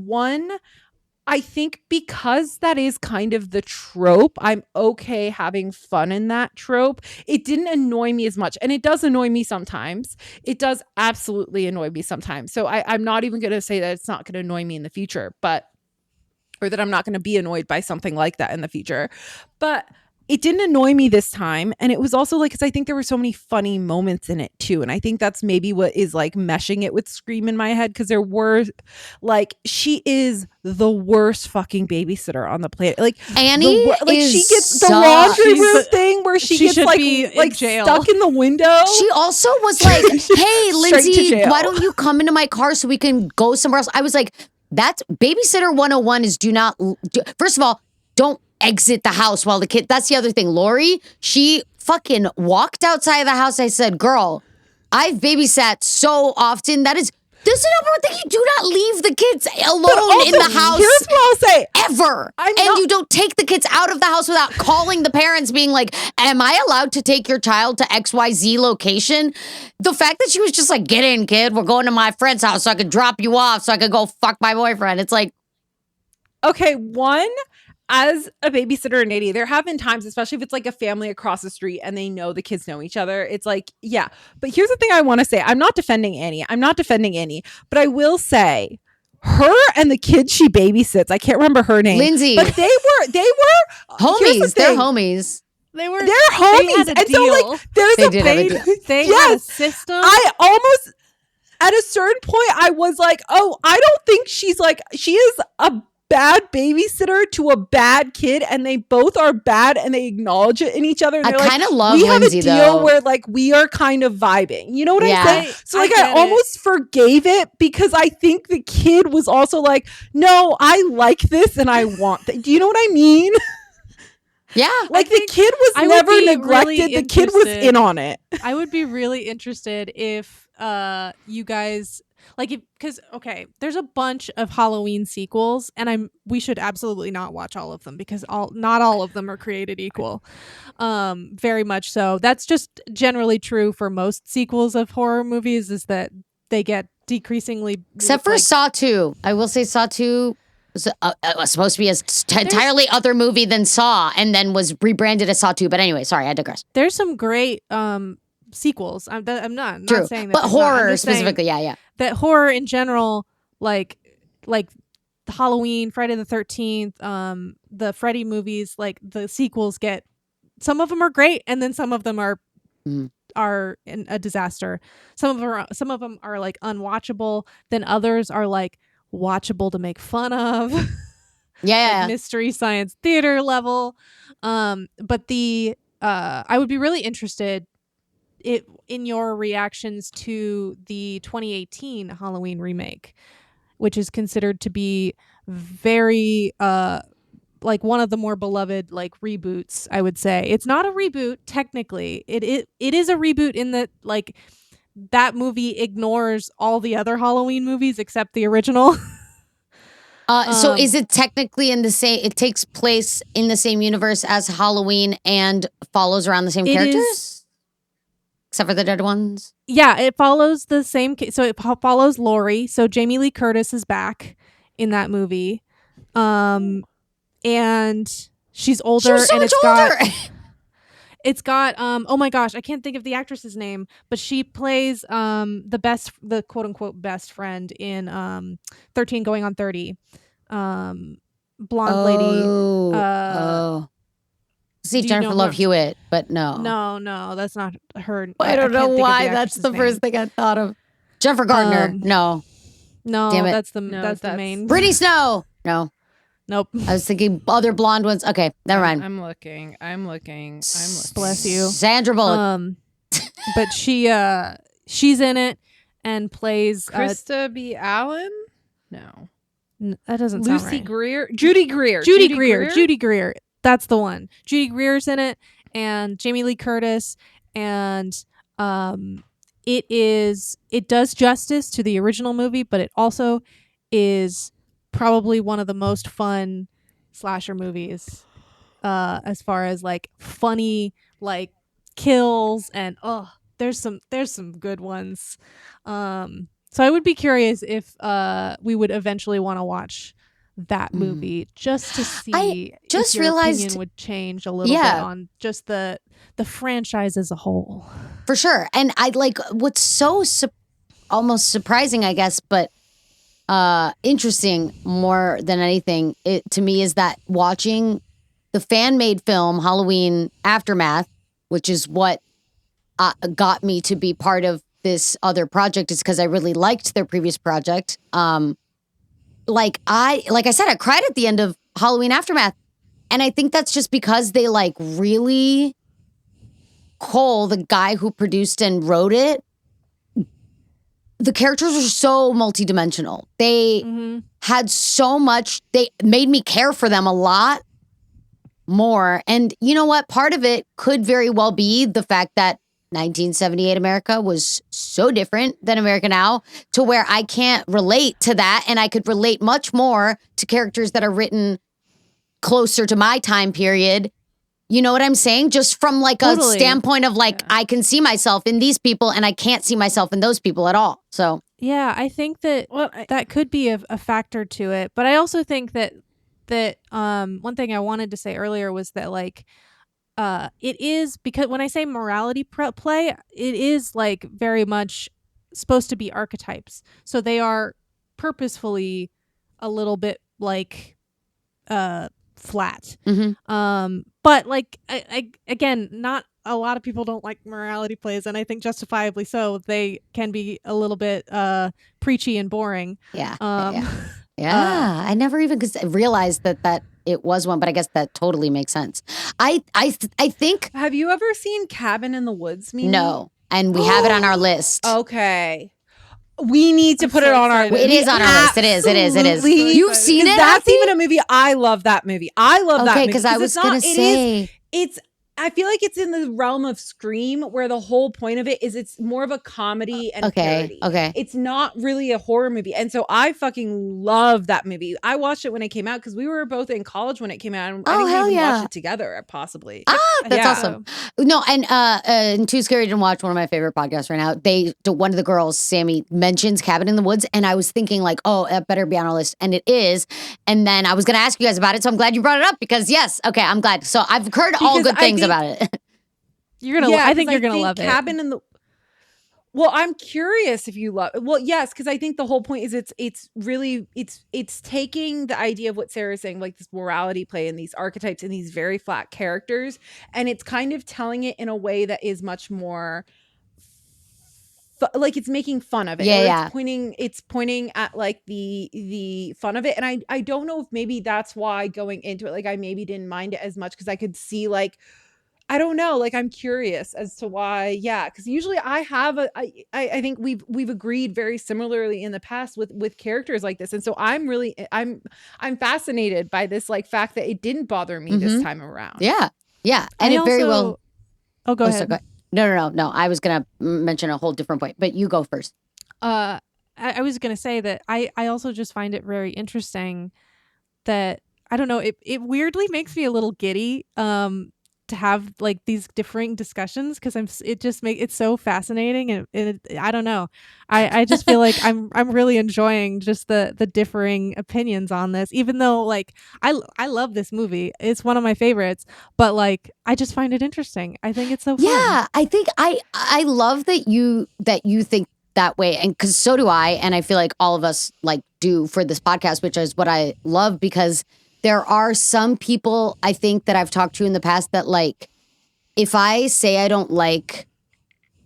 I think because that is kind of the trope, I'm okay having fun in that trope. It didn't annoy me as much. And it does annoy me sometimes. It does absolutely annoy me sometimes. So I'm not even going to say that it's not going to annoy me in the future, or that I'm not going to be annoyed by something like that in the future. But it didn't annoy me this time. And it was also like, because I think there were so many funny moments in it too. And I think that's maybe what is like meshing it with Scream in my head. Because there were like, she is the worst fucking babysitter on the planet. Like Annie she gets the laundry room thing where she gets like stuck in the window. She also was like, hey, Lindsay, why don't you come into my car so we can go somewhere else? I was like, that's babysitter 101 is first of all, don't exit the house while the kid, that's the other thing. Lori, she fucking walked outside of the house. I said, girl, I've babysat so often. This is the number one thing. You do not leave the kids alone in the house. Here's what I'll say. Ever. You don't take the kids out of the house without calling the parents being like, am I allowed to take your child to XYZ location? The fact that she was just like, get in, kid. We're going to my friend's house so I could drop you off so I could go fuck my boyfriend. It's like. Okay, as a babysitter and nanny, there have been times, especially if it's like a family across the street and they know the kids know each other. It's like, yeah. But here's the thing I want to say. I'm not defending Annie. But I will say her and the kid she babysits, I can't remember her name. Lindsay. But they were homies. They're homies. They're homies. They had a and deal. so like there's They had a system. I almost at a certain point I was like, oh, I don't think she is a bad babysitter to a bad kid, and they both are bad and they acknowledge it in each other. And I kind of love we Lindsay, have a deal where like we are kind of vibing. You know what I'm saying? So like I almost forgave it because I think the kid was also like, no, I like this and I want that. Do you know what I mean? Yeah. Like the kid was never neglected. Really the kid was in on it. I would be really interested if you guys because there's a bunch of Halloween sequels, and we should absolutely not watch all of them because not all of them are created equal. Very much so. That's just generally true for most sequels of horror movies, is that they get decreasingly, except for Saw 2. I will say Saw 2 was supposed to be an entirely other movie than Saw, and then was rebranded as Saw 2. But anyway, sorry, I digress. There's some great sequels. I'm not saying that, but horror specifically, yeah. That horror in general, like the Halloween, Friday the 13th, the Freddy movies, like the sequels some of them are great, and then some of them are a disaster. Some of them are like unwatchable. Then others are like watchable to make fun of. Yeah, like Mystery Science Theater level. But I would be really interested in your reactions to the 2018 Halloween remake, which is considered to be very like one of the more beloved like reboots. I would say it's not a reboot technically. It is a reboot in that like that movie ignores all the other Halloween movies except the original. So is it technically it takes place in the same universe as Halloween and follows around the same characters? Except for the dead ones? Yeah, it follows the same. So it follows Laurie. So Jamie Lee Curtis is back in that movie. And she's older. She's so and much older. It's got oh my gosh, I can't think of the actress's name, but she plays the quote unquote best friend in 13 Going on 30. Blonde lady. See, Jennifer Love Hewitt, but no. No, that's not her. I don't know why that's the first thing I thought of. Jennifer Gardner. No. Damn it. That's the main. Brittany Snow. No. Nope. I was thinking other blonde ones. Okay, never mind. I'm looking. Bless you. Sandra Bullock. But she's in it and plays Krista B. Allen? No. That doesn't sound right. Lucy Greer? Judy Greer. Judy Greer. That's the one. Judy Greer's in it, and Jamie Lee Curtis, and it does justice to the original movie, but it also is probably one of the most fun slasher movies as far as like funny like kills, and there's some good ones. So I would be curious if we would eventually want to watch that movie just to see I just if your realized opinion would change a little bit on just the franchise as a whole. For sure. And I like what's so almost surprising, I guess, but interesting more than anything to me is that watching the fan-made film Halloween Aftermath, which is what got me to be part of this other project, is because I really liked their previous project. Like I said, I cried at the end of Halloween Aftermath. And I think that's just because they like really, Cole, the guy who produced and wrote it, the characters are so multidimensional. They had so much, they made me care for them a lot more. And you know what? Part of it could very well be the fact that 1978 America was so different than America now, to where I can't relate to that. And I could relate much more to characters that are written closer to my time period. You know what I'm saying? Just from like a standpoint of like, I can see myself in these people and I can't see myself in those people at all. So yeah, I think that that could be a factor to it. But I also think that one thing I wanted to say earlier was that like, it is, because when I say morality play, it is like very much supposed to be archetypes. So they are purposefully a little bit like flat. But like I again, not a lot of people don't like morality plays, and I think justifiably so. They can be a little bit preachy and boring. Yeah. I never even realized that it was one, but I guess that totally makes sense. I think. Have you ever seen Cabin in the Woods? Mimi? No, and we have it on our list. Okay. We need to put it on our list. It is on our list. It is. You've seen it? That's even a movie. I love that movie. I love that movie. Okay, because I was going to say. I feel like it's in the realm of Scream, where the whole point of it is it's more of a comedy and parody. Okay. It's not really a horror movie. And so I fucking love that movie. I watched it when it came out because we were both in college when it came out. And I think we even watched it together, possibly. That's awesome. No, and Too Scary to Watch, one of my favorite podcasts right now, one of the girls, Sammy, mentions Cabin in the Woods. And I was thinking like, oh, that better be on our list. And it is. And then I was going to ask you guys about it. So I'm glad you brought it up because yes. Okay, I'm glad. So I've heard all good things about it. You're gonna. I think you're gonna love it. Cabin in the. Well, I'm curious if you love. Well, yes, because I think the whole point is it's really it's taking the idea of what Sarah's saying, like this morality play and these archetypes and these very flat characters, and it's kind of telling it in a way that is much more. Like it's making fun of it. Yeah. It's pointing at like the fun of it. And I don't know if maybe that's why going into it, like I maybe didn't mind it as much because I could see like, I don't know, like I'm curious as to why. Yeah. Cause usually I have I think we've agreed very similarly in the past with characters like this. And so I'm fascinated by this like fact that it didn't bother me this time around. Yeah. And it very well. Oh, go ahead. So No. I was going to mention a whole different point, but you go first. I was going to say that I also just find it very interesting that, I don't know, it weirdly makes me a little giddy to have like these differing discussions because it's so fascinating and I don't know. I just feel like I'm really enjoying just the differing opinions on this, even though like I love this movie. It's one of my favorites, but like I just find it interesting. I think it's so fun. Yeah, I think I love that you think that way, and because so do I, and I feel like all of us like do for this podcast, which is what I love because there are some people I think that I've talked to in the past that like, if I say I don't like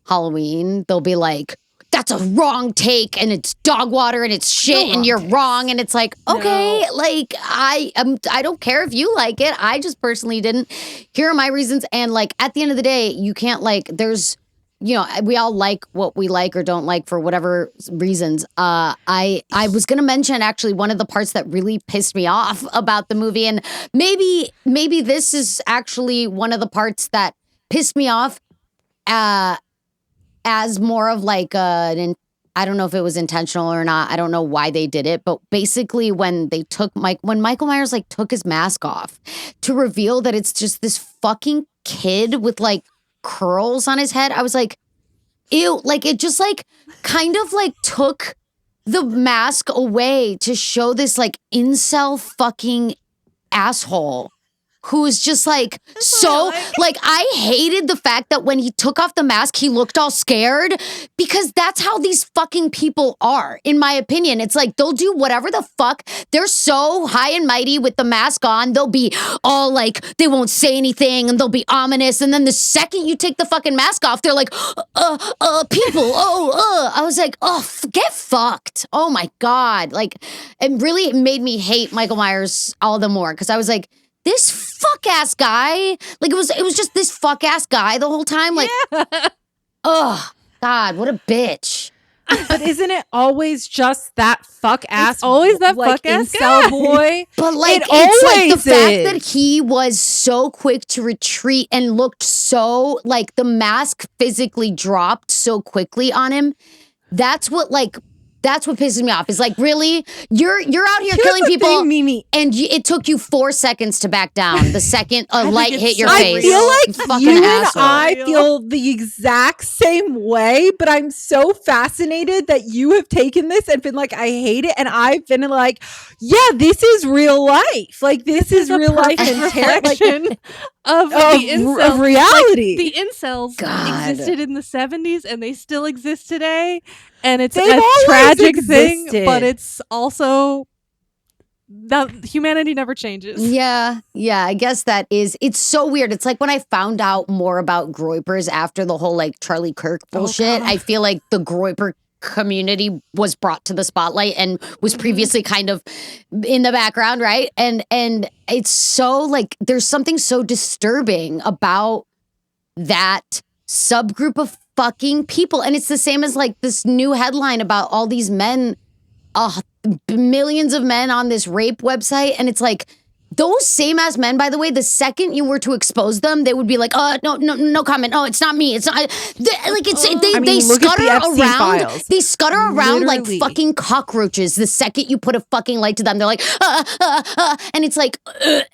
Halloween, they'll be like, that's a wrong take and it's dog water and it's shit and you're wrong. And it's like, okay, like I don't care if you like it. I just personally didn't. Here are my reasons. And like, at the end of the day, you can't like, there's, you know, we all like what we like or don't like for whatever reasons. I was going to mention actually one of the parts that really pissed me off about the movie. And maybe this is actually one of the parts that pissed me off as more of like I don't know if it was intentional or not. I don't know why they did it. But basically when when Michael Myers like took his mask off to reveal that it's just this fucking kid with like curls on his head, I was like, ew, like it just like kind of like took the mask away to show this like incel fucking asshole who's just like I hated the fact that when he took off the mask, he looked all scared because that's how these fucking people are, in my opinion. It's like they'll do whatever the fuck. They're so high and mighty with the mask on. They'll be all like, they won't say anything and they'll be ominous. And then the second you take the fucking mask off, they're like, people, I was like, get fucked. Oh my God. Like, it really made me hate Michael Myers all the more because I was like, this fuck ass guy, like it was just this fuck ass guy the whole time. Like, oh God, what a bitch. But isn't it always just that fuck ass? It's always that like, fuck ass incel guy. boy. But like, It it's like the always fact is. that he was so quick to retreat and looked so like the mask physically dropped so quickly on him. That's what pisses me off. Is like, really, you're out here killing people, Mimi. and it took you 4 seconds to back down. The second a light hit your so face, I feel like fucking you and asshole. I feel the exact same way, but I'm so fascinated that you have taken this and been like, I hate it, and I've been like, yeah, this is real life. Like this is real life and reflection of the incels. of reality. Like, the incels God. existed in the 70s and they still exist today. And it's They've a always tragic thing, existed. but it's also that humanity never changes. Yeah, I guess it's so weird. It's like when I found out more about Groypers after the whole like Charlie Kirk bullshit, I feel like the Groyper community was brought to the spotlight and was previously kind of in the background, right? And it's so like there's something so disturbing about that subgroup of fucking people. And it's the same as like this new headline about all these men, millions of men on this rape website. And it's like, those same ass men, by the way, the second you were to expose them, they would be like, no comment. Oh, it's not me. It's not. They scutter around. files. They scutter around like Literally. fucking cockroaches. The second you put a fucking light to them, they're like, and it's like,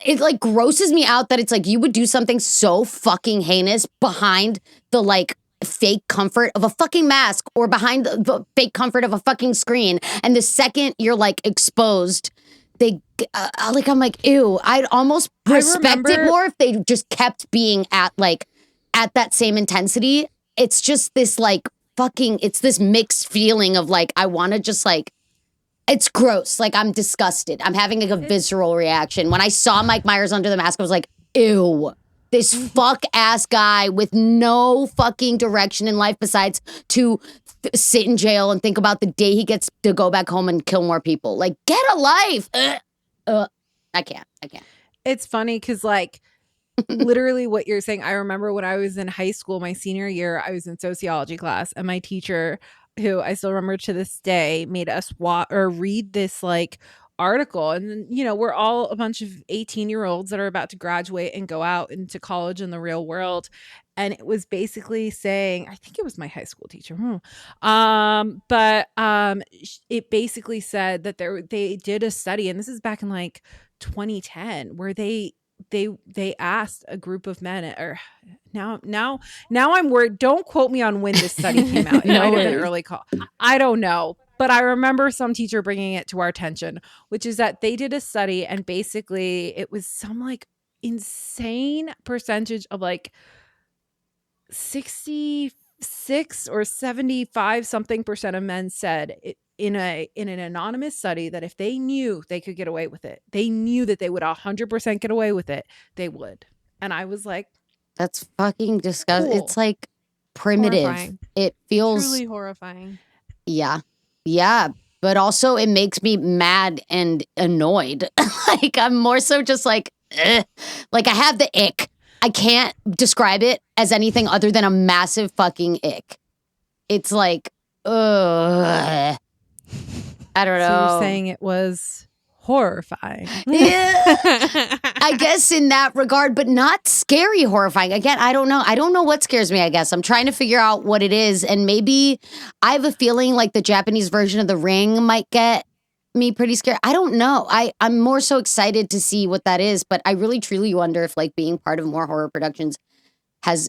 it like grosses me out that it's like you would do something so fucking heinous behind the like fake comfort of a fucking mask or behind the fake comfort of a fucking screen. And the second you're like exposed, they I'm like, ew. I'd almost respect it more if they just kept being at that same intensity. It's just this like fucking, it's this mixed feeling of like, I want to just like, it's gross. Like I'm disgusted. I'm having like a visceral reaction. When I saw Mike Myers under the mask, I was like, ew. This fuck ass guy with no fucking direction in life besides to sit in jail and think about the day he gets to go back home and kill more people. Like, get a life. I can't. It's funny because like literally what you're saying, I remember when I was in high school, my senior year, I was in sociology class, and my teacher, who I still remember to this day, made us read this like article. And then, you know, we're all a bunch of 18-year-olds that are about to graduate and go out into college in the real world. And it was basically saying, I think it was my high school teacher. It basically said that they did a study, and this is back in like 2010, where they asked a group of men, or now I'm worried. Don't quote me on when this study came out. It might have been early call. I don't know. But I remember some teacher bringing it to our attention, which is that they did a study, and basically it was some like insane percentage of like 66 or 75 something percent of men said in an anonymous study that if they knew they could get away with it, they knew that they would 100% get away with it, they would. And I was like, that's fucking disgusting. Cool. It's like primitive. Horrifying. It feels Truly horrifying. Yeah, but also it makes me mad and annoyed. Like I'm more so just like, ugh. Like I have the ick. I can't describe it as anything other than a massive fucking ick. It's like, ugh. I don't know. So you're saying it was horrifying. Yeah. I guess in that regard, but not scary horrifying. Again, I don't know. I don't know what scares me, I guess. I'm trying to figure out what it is. And maybe I have a feeling like the Japanese version of The Ring might get me pretty scared. I don't know. I'm more so excited to see what that is. But I really, truly wonder if like being part of more horror productions has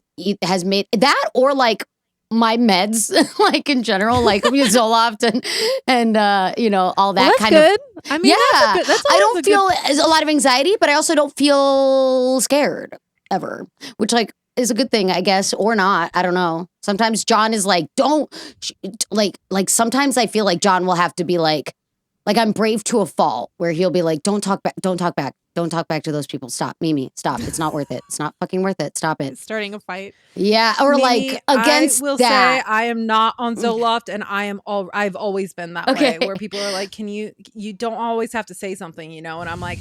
made that, or like my meds, like in general, like Zoloft and all that that's kind good. of. I mean, Yeah, that's I always don't a feel good- a lot of anxiety, but I also don't feel scared ever, which like is a good thing, I guess, or not. I don't know. Sometimes John is like, don't like. Sometimes I feel like John will have to be like I'm brave to a fault, where he'll be like, don't talk back, don't talk back. Don't talk back to those people. Stop, Mimi. Stop. It's not worth it. It's not fucking worth it. Stop it. starting a fight. Yeah, or Mimi, like against I will that. say I am not on Zoloft, and I've always been that Okay. way. Where people are like, "Can you don't always have to say something, And I'm like,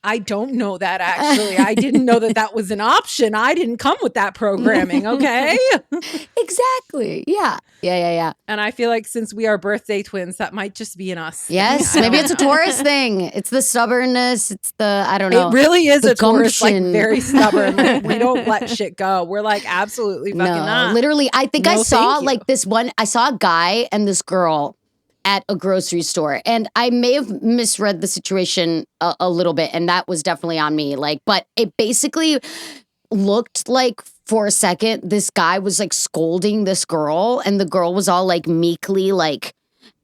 I don't know that actually. I didn't know that was an option. I didn't come with that programming, okay? Exactly. Yeah. And I feel like since we are birthday twins, that might just be in us. Yes, I maybe don't it's a know. Taurus thing. It's the stubbornness. It's the I don't know. It really is The a Taurus, like gumption. very stubborn. Like, we don't let shit go. We're like absolutely fucking not. Literally, I think No, I saw thank you. like this one. I saw a guy and this girl at a grocery store, and I may have misread the situation a little bit, and that was definitely on me. Like, but it basically looked like for a second this guy was like scolding this girl, and the girl was all like meekly like.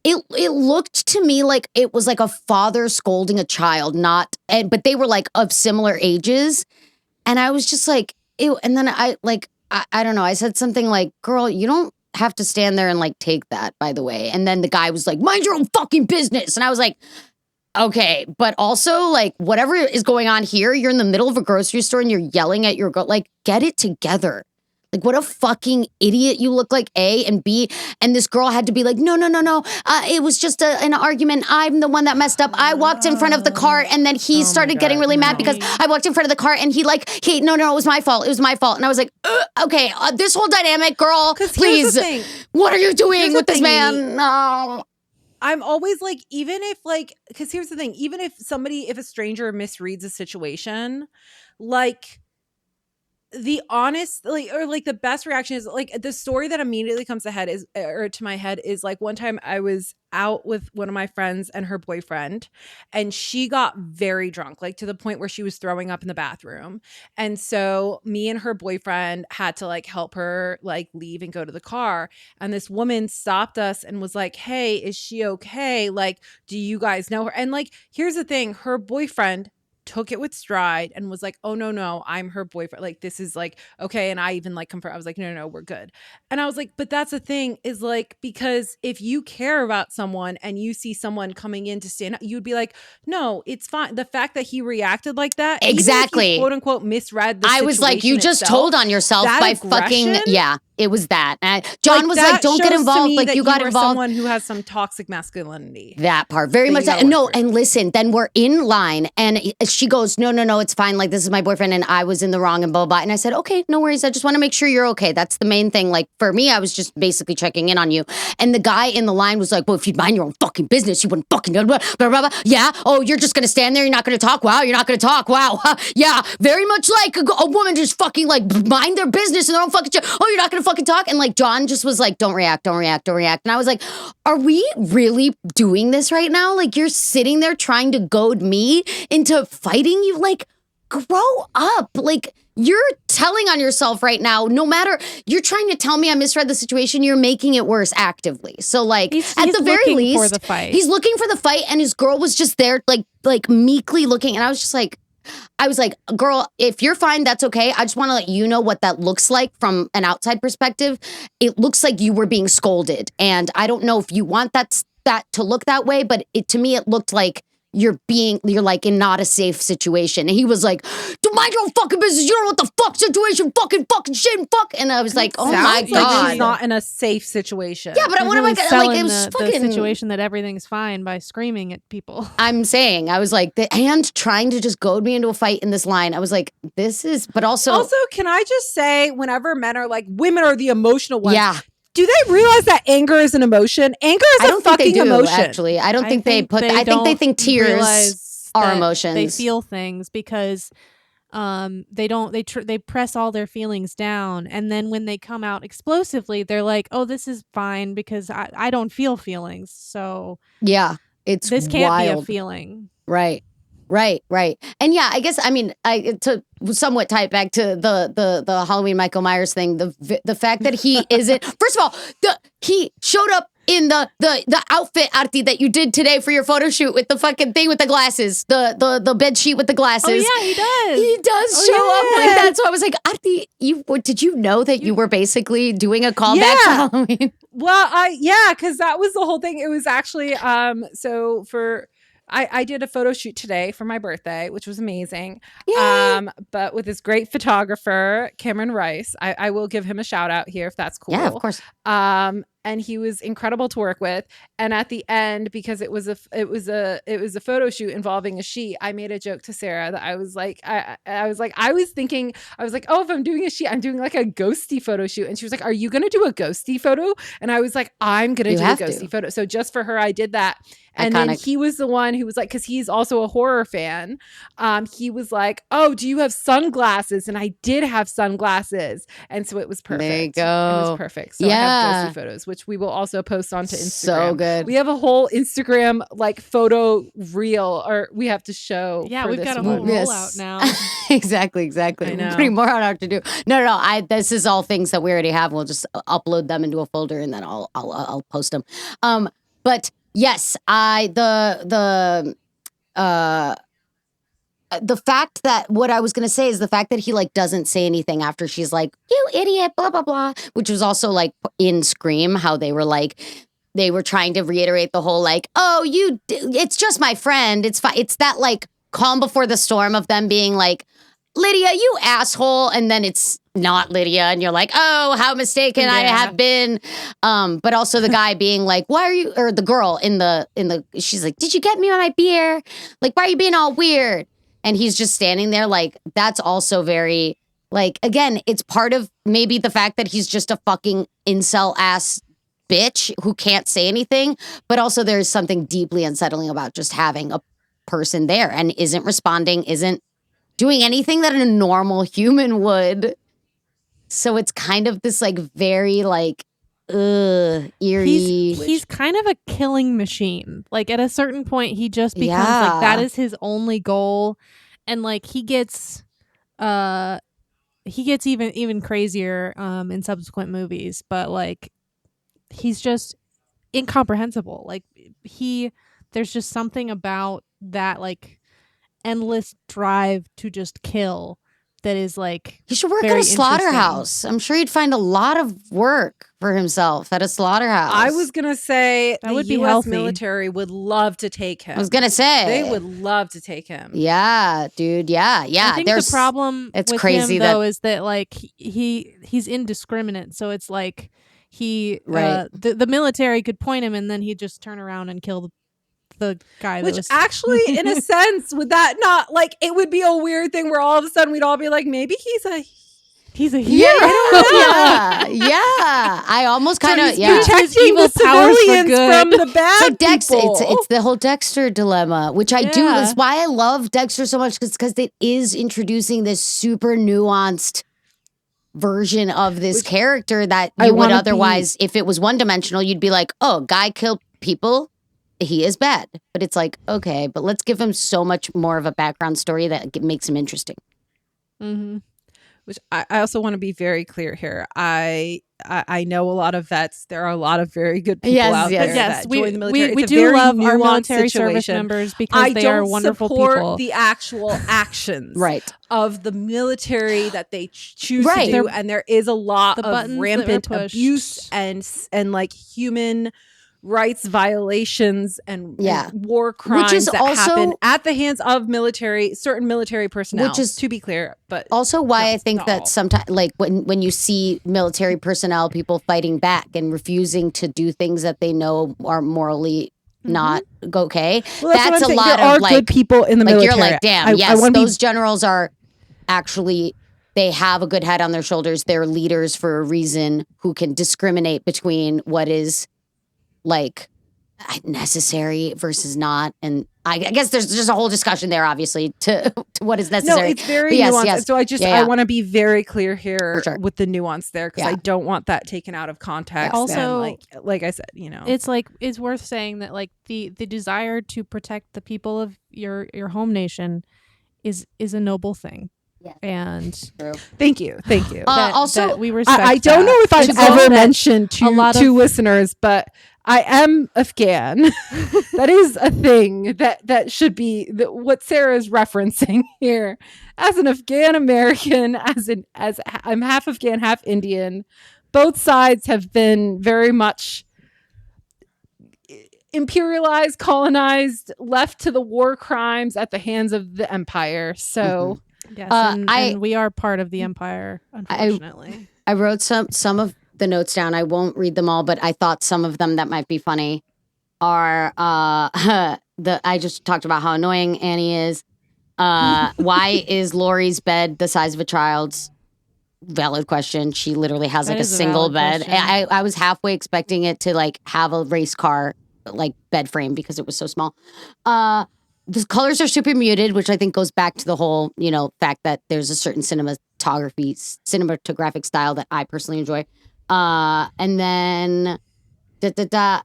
It looked to me like it was like a father scolding a child, but they were like of similar ages, and I was just like, ew. And then I don't know. I said something like, "Girl, you don't have to stand there and like take that, by the way." And then the guy was like, "Mind your own fucking business." And I was like, okay, but also like whatever is going on here, you're in the middle of a grocery store and you're yelling at your girl. Like, get it together. Like, what a fucking idiot you look like, A, and B. And this girl had to be like, no. It was just an argument. I'm the one that messed up. I walked in front of the car, and then he started getting really mad because I walked in front of the car, and no, it was my fault. It was my fault. And I was like, okay, this whole dynamic, girl, please. What are you doing with this man? No. I'm always like, even if like, because here's the thing, even if a stranger misreads a situation, like, the honest the best reaction is like the story that immediately comes to my head is like one time I was out with one of my friends and her boyfriend, and she got very drunk, like to the point where she was throwing up in the bathroom. And so me and her boyfriend had to like help her like leave and go to the car. And this woman stopped us and was like, "Hey, is she okay? Like, do you guys know her?" And like, here's the thing, her boyfriend took it with stride and was like, "Oh no, I'm her boyfriend. Like, this is like, okay." And I even like confirmed, I was like, no, we're good. And I was like, but that's the thing is like, because if you care about someone and you see someone coming in to stand up, you'd be like, no, it's fine. The fact that he reacted like that, exactly, even if he, quote unquote, misread the situation, I was like, you just itself, told on yourself by fucking, yeah. It was that. John was that like, don't get shows to involved. me Like, that you got are involved. Someone who has some toxic masculinity. That part. Very much that. No, and listen, then we're in line and she goes, no, it's fine. Like, this is my boyfriend and I was in the wrong and blah, blah, blah. And I said, okay, no worries. I just want to make sure you're okay. That's the main thing. Like, for me, I was just basically checking in on you. And the guy in the line was like, well, if you'd mind your own fucking business, you wouldn't fucking blah, blah, blah, blah. Yeah. Oh, you're just going to stand there. You're not going to talk. Wow. You're not going to talk. Wow. Yeah. Very much like a woman just fucking like mind their business and their own fucking oh, you're not going to fucking talk. And like, John just was like, don't react. And I was like, are we really doing this right now? Like, you're sitting there trying to goad me into fighting you? Like, grow up. Like, you're telling on yourself right now. No matter, you're trying to tell me I misread the situation, you're making it worse actively. So like, at the very least, for the fight. He's looking for the fight, and his girl was just there like meekly looking. And I was just like, girl, if you're fine, that's okay. I just want to let you know what that looks like from an outside perspective. It looks like you were being scolded. And I don't know if you want that to look that way, but to me, it looked like you're like in not a safe situation. And he was like, "Don't mind your own fucking business. You don't know what the fuck situation, fucking shit, and fuck." And I was like, "Oh my Like God." she's not in a safe situation. Yeah, but I want to like, it was the fucking situation that everything's fine by screaming at people. I'm saying, I was like, and trying to just goad me into a fight in this line. I was like, this is, but also, can I just say, whenever men are like, women are the emotional ones. Yeah. Do they realize that anger is an emotion? Anger is a fucking emotion. Actually, I don't think they think tears are emotions. They feel things because they press all their feelings down, and then when they come out explosively, they're like, "Oh, this is fine because I don't feel feelings." So yeah, it's this can't wild. be a feeling, right? Right. And yeah, I guess, I mean, to somewhat tie it back to the Halloween Michael Myers thing, the fact that he isn't, first of all, he showed up in the outfit, Aarti, that you did today for your photo shoot with the fucking thing with the glasses, the bed sheet with the glasses. Oh yeah, he does. He does show up like that. So I was like, Aarti, did you know that you were basically doing a callback to Halloween? Well, because that was the whole thing. It was actually so for I did a photo shoot today for my birthday, which was amazing. Yay. But with this great photographer, Cameron Rice, I will give him a shout out here if that's cool. Yeah, of course. And he was incredible to work with. And at the end, because it was a photo shoot involving a sheet, I made a joke to Sarah that I was like, I was thinking, oh, if I'm doing a sheet, I'm doing like a ghosty photo shoot. And she was like, are you going to do a ghosty photo? And I was like, I'm going to do a ghosty photo. So just for her, I did that. And then he was the one who was like, because he's also a horror fan. He was like, oh, do you have sunglasses? And I did have sunglasses. And so it was perfect. There you go. It was perfect. So I have ghosty photos, which we will also post onto Instagram. So good. We have a whole Instagram like photo reel, or we have to show. Yeah, for we've this got a one. whole rollout now. Exactly. I know. Putting more on our to do. No. This is all things that we already have. We'll just upload them into a folder and then I'll post them. But yes, the fact that what I was going to say is the fact that he like doesn't say anything after she's like, you idiot, blah, blah, blah, which was also like in Scream, how they were trying to reiterate the whole like, oh, it's just my friend. It's fine. It's that like calm before the storm of them being like, Lydia, you asshole. And then it's not Lydia. And you're like, oh, how mistaken I have been. But also the guy being like, why are you, or the girl in the, she's like, did you get me on my beer? Like, why are you being all weird? And he's just standing there like, that's also very, like, again, it's part of maybe the fact that he's just a fucking incel ass bitch who can't say anything. But also there's something deeply unsettling about just having a person there and isn't responding, isn't doing anything that a normal human would. So it's kind of this like very like, eerie. He's kind of a killing machine. Like at a certain point, he just becomes like that is his only goal, and like he gets even crazier in subsequent movies. But like he's just incomprehensible. Like there's just something about that like endless drive to just kill that is like he should work at a slaughterhouse. I'm sure he'd find a lot of work for himself at a slaughterhouse. I was gonna say that the would be US healthy. military would love to take him. I was gonna say they would love to take him. Yeah, dude. Yeah. I think the problem with crazy him though is that like he's indiscriminate. So it's like the military could point him and then he'd just turn around and kill the guy that Which was actually in a sense would that not like it would be a weird thing where all of a sudden we'd all be like maybe he's a hero. Yeah. I almost kind of protecting the civilians from the bad people. It's the whole Dexter dilemma, which I do. Is why I love Dexter so much because it is introducing this super nuanced version of this character that you would otherwise, if it was one dimensional, you'd be like, oh, guy killed people. He is bad. But it's like, okay, but let's give him so much more of a background story that makes him interesting. Mm-hmm. Which I also want to be very clear here. I know a lot of vets. There are a lot of very good people out there that join the military. We do love our military service members because they are wonderful people. I don't support the actual actions of the military that they choose to do. And there is a lot of rampant abuse and like human rights violations and war crimes that happen at the hands of certain military personnel, which is to be clear, but also why I think that sometimes like when you see military personnel, people fighting back and refusing to do things that they know are morally not okay. Well, that's a lot there of are like good people in the military. Like you're like, damn, those generals are actually, they have a good head on their shoulders. They're leaders for a reason who can discriminate between what is like necessary versus not. And I guess there's just a whole discussion there, obviously, to what is necessary. No, it's very But nuanced. yes. So I want to be very clear here For sure. with the nuance there, because I don't want that taken out of context. Also, and like I said, it's worth saying that like the desire to protect the people of your home nation is a noble thing. Yes. And True. Thank you. Also, that we respect I don't know if I've And ever that mentioned a lot to listeners, but I am Afghan. That is a thing that should be what Sarah is referencing here. As an Afghan American, as I'm half Afghan, half Indian. Both sides have been very much imperialized, colonized, left to the war crimes at the hands of the empire. So. Yes, and we are part of the empire, unfortunately. I wrote some of the notes down. I won't read them all, but I thought some of them that might be funny are I just talked about how annoying Annie is. Why is Laurie's bed the size of a child's? Valid question. She literally has like a single bed. I was halfway expecting it to like have a race car like bed frame because it was so small. The colors are super muted, which I think goes back to the whole, fact that there's a certain cinematographic style that I personally enjoy. And then the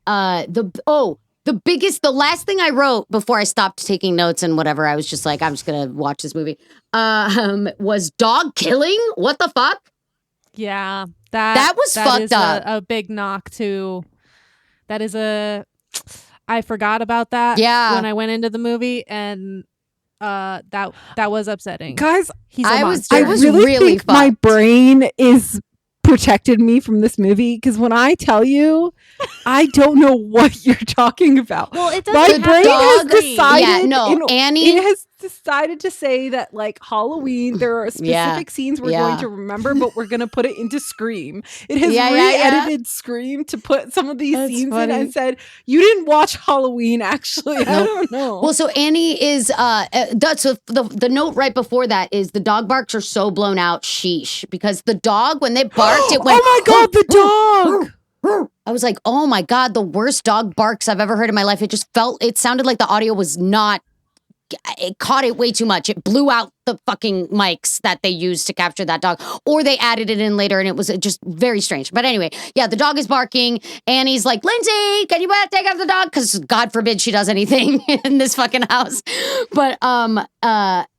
last thing I wrote before I stopped taking notes and whatever, I was just like, I'm just gonna watch this movie. Was dog killing? What the fuck? Yeah, that was fucked up. A big knock to. That is I forgot about that. Yeah. When I went into the movie, and that was upsetting. Guys, he's a monster. I really think my brain is protected me from this movie, because when I tell you, I don't know what you're talking about. Well, it doesn't. My brain has decided. Annie. It has decided to say that like Halloween, there are specific scenes we're going to remember, but we're going to put it into Scream. It has re-edited Scream to put some of these scenes in and said, you didn't watch Halloween, actually. I don't know. Well, so Annie is so the note right before that is the dog barks are so blown out, sheesh, because the dog, when they barked, it went, oh my God, the dog. I was like, oh my God, the worst dog barks I've ever heard in my life. It sounded like the audio was not, it caught it way too much. It blew out the fucking mics that they used to capture that dog, or they added it in later and it was just very strange. But anyway, yeah, the dog is barking. Annie's like, Lindsay, can you take out the dog? Because God forbid she does anything in this fucking house. But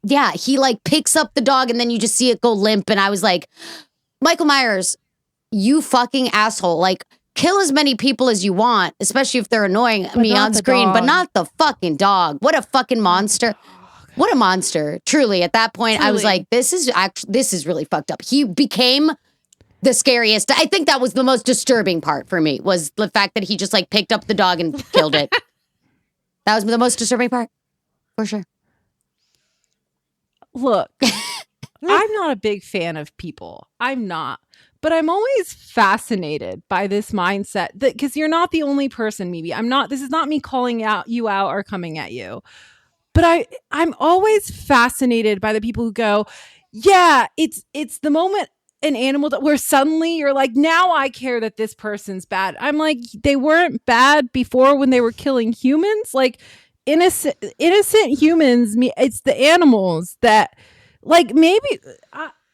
yeah, he like picks up the dog and then you just see it go limp. And I was like, Michael Myers, you fucking asshole. Like, kill as many people as you want, especially if they're annoying me on screen, but not the fucking dog. What a fucking monster. What a monster. Truly, at that point, I was like, this is really fucked up. He became the scariest. I think that was the most disturbing part for me, was the fact that he just like picked up the dog and killed it. That was the most disturbing part, for sure. Look, I'm not a big fan of people. I'm not. But I'm always fascinated by this mindset, that because you're not the only person, maybe. This is not me calling you out or coming at you. But I'm always fascinated by the people who go, yeah, it's the moment an animal where suddenly you're like, now I care that this person's bad. I'm like, they weren't bad before when they were killing humans. Like innocent humans, it's the animals that, like, maybe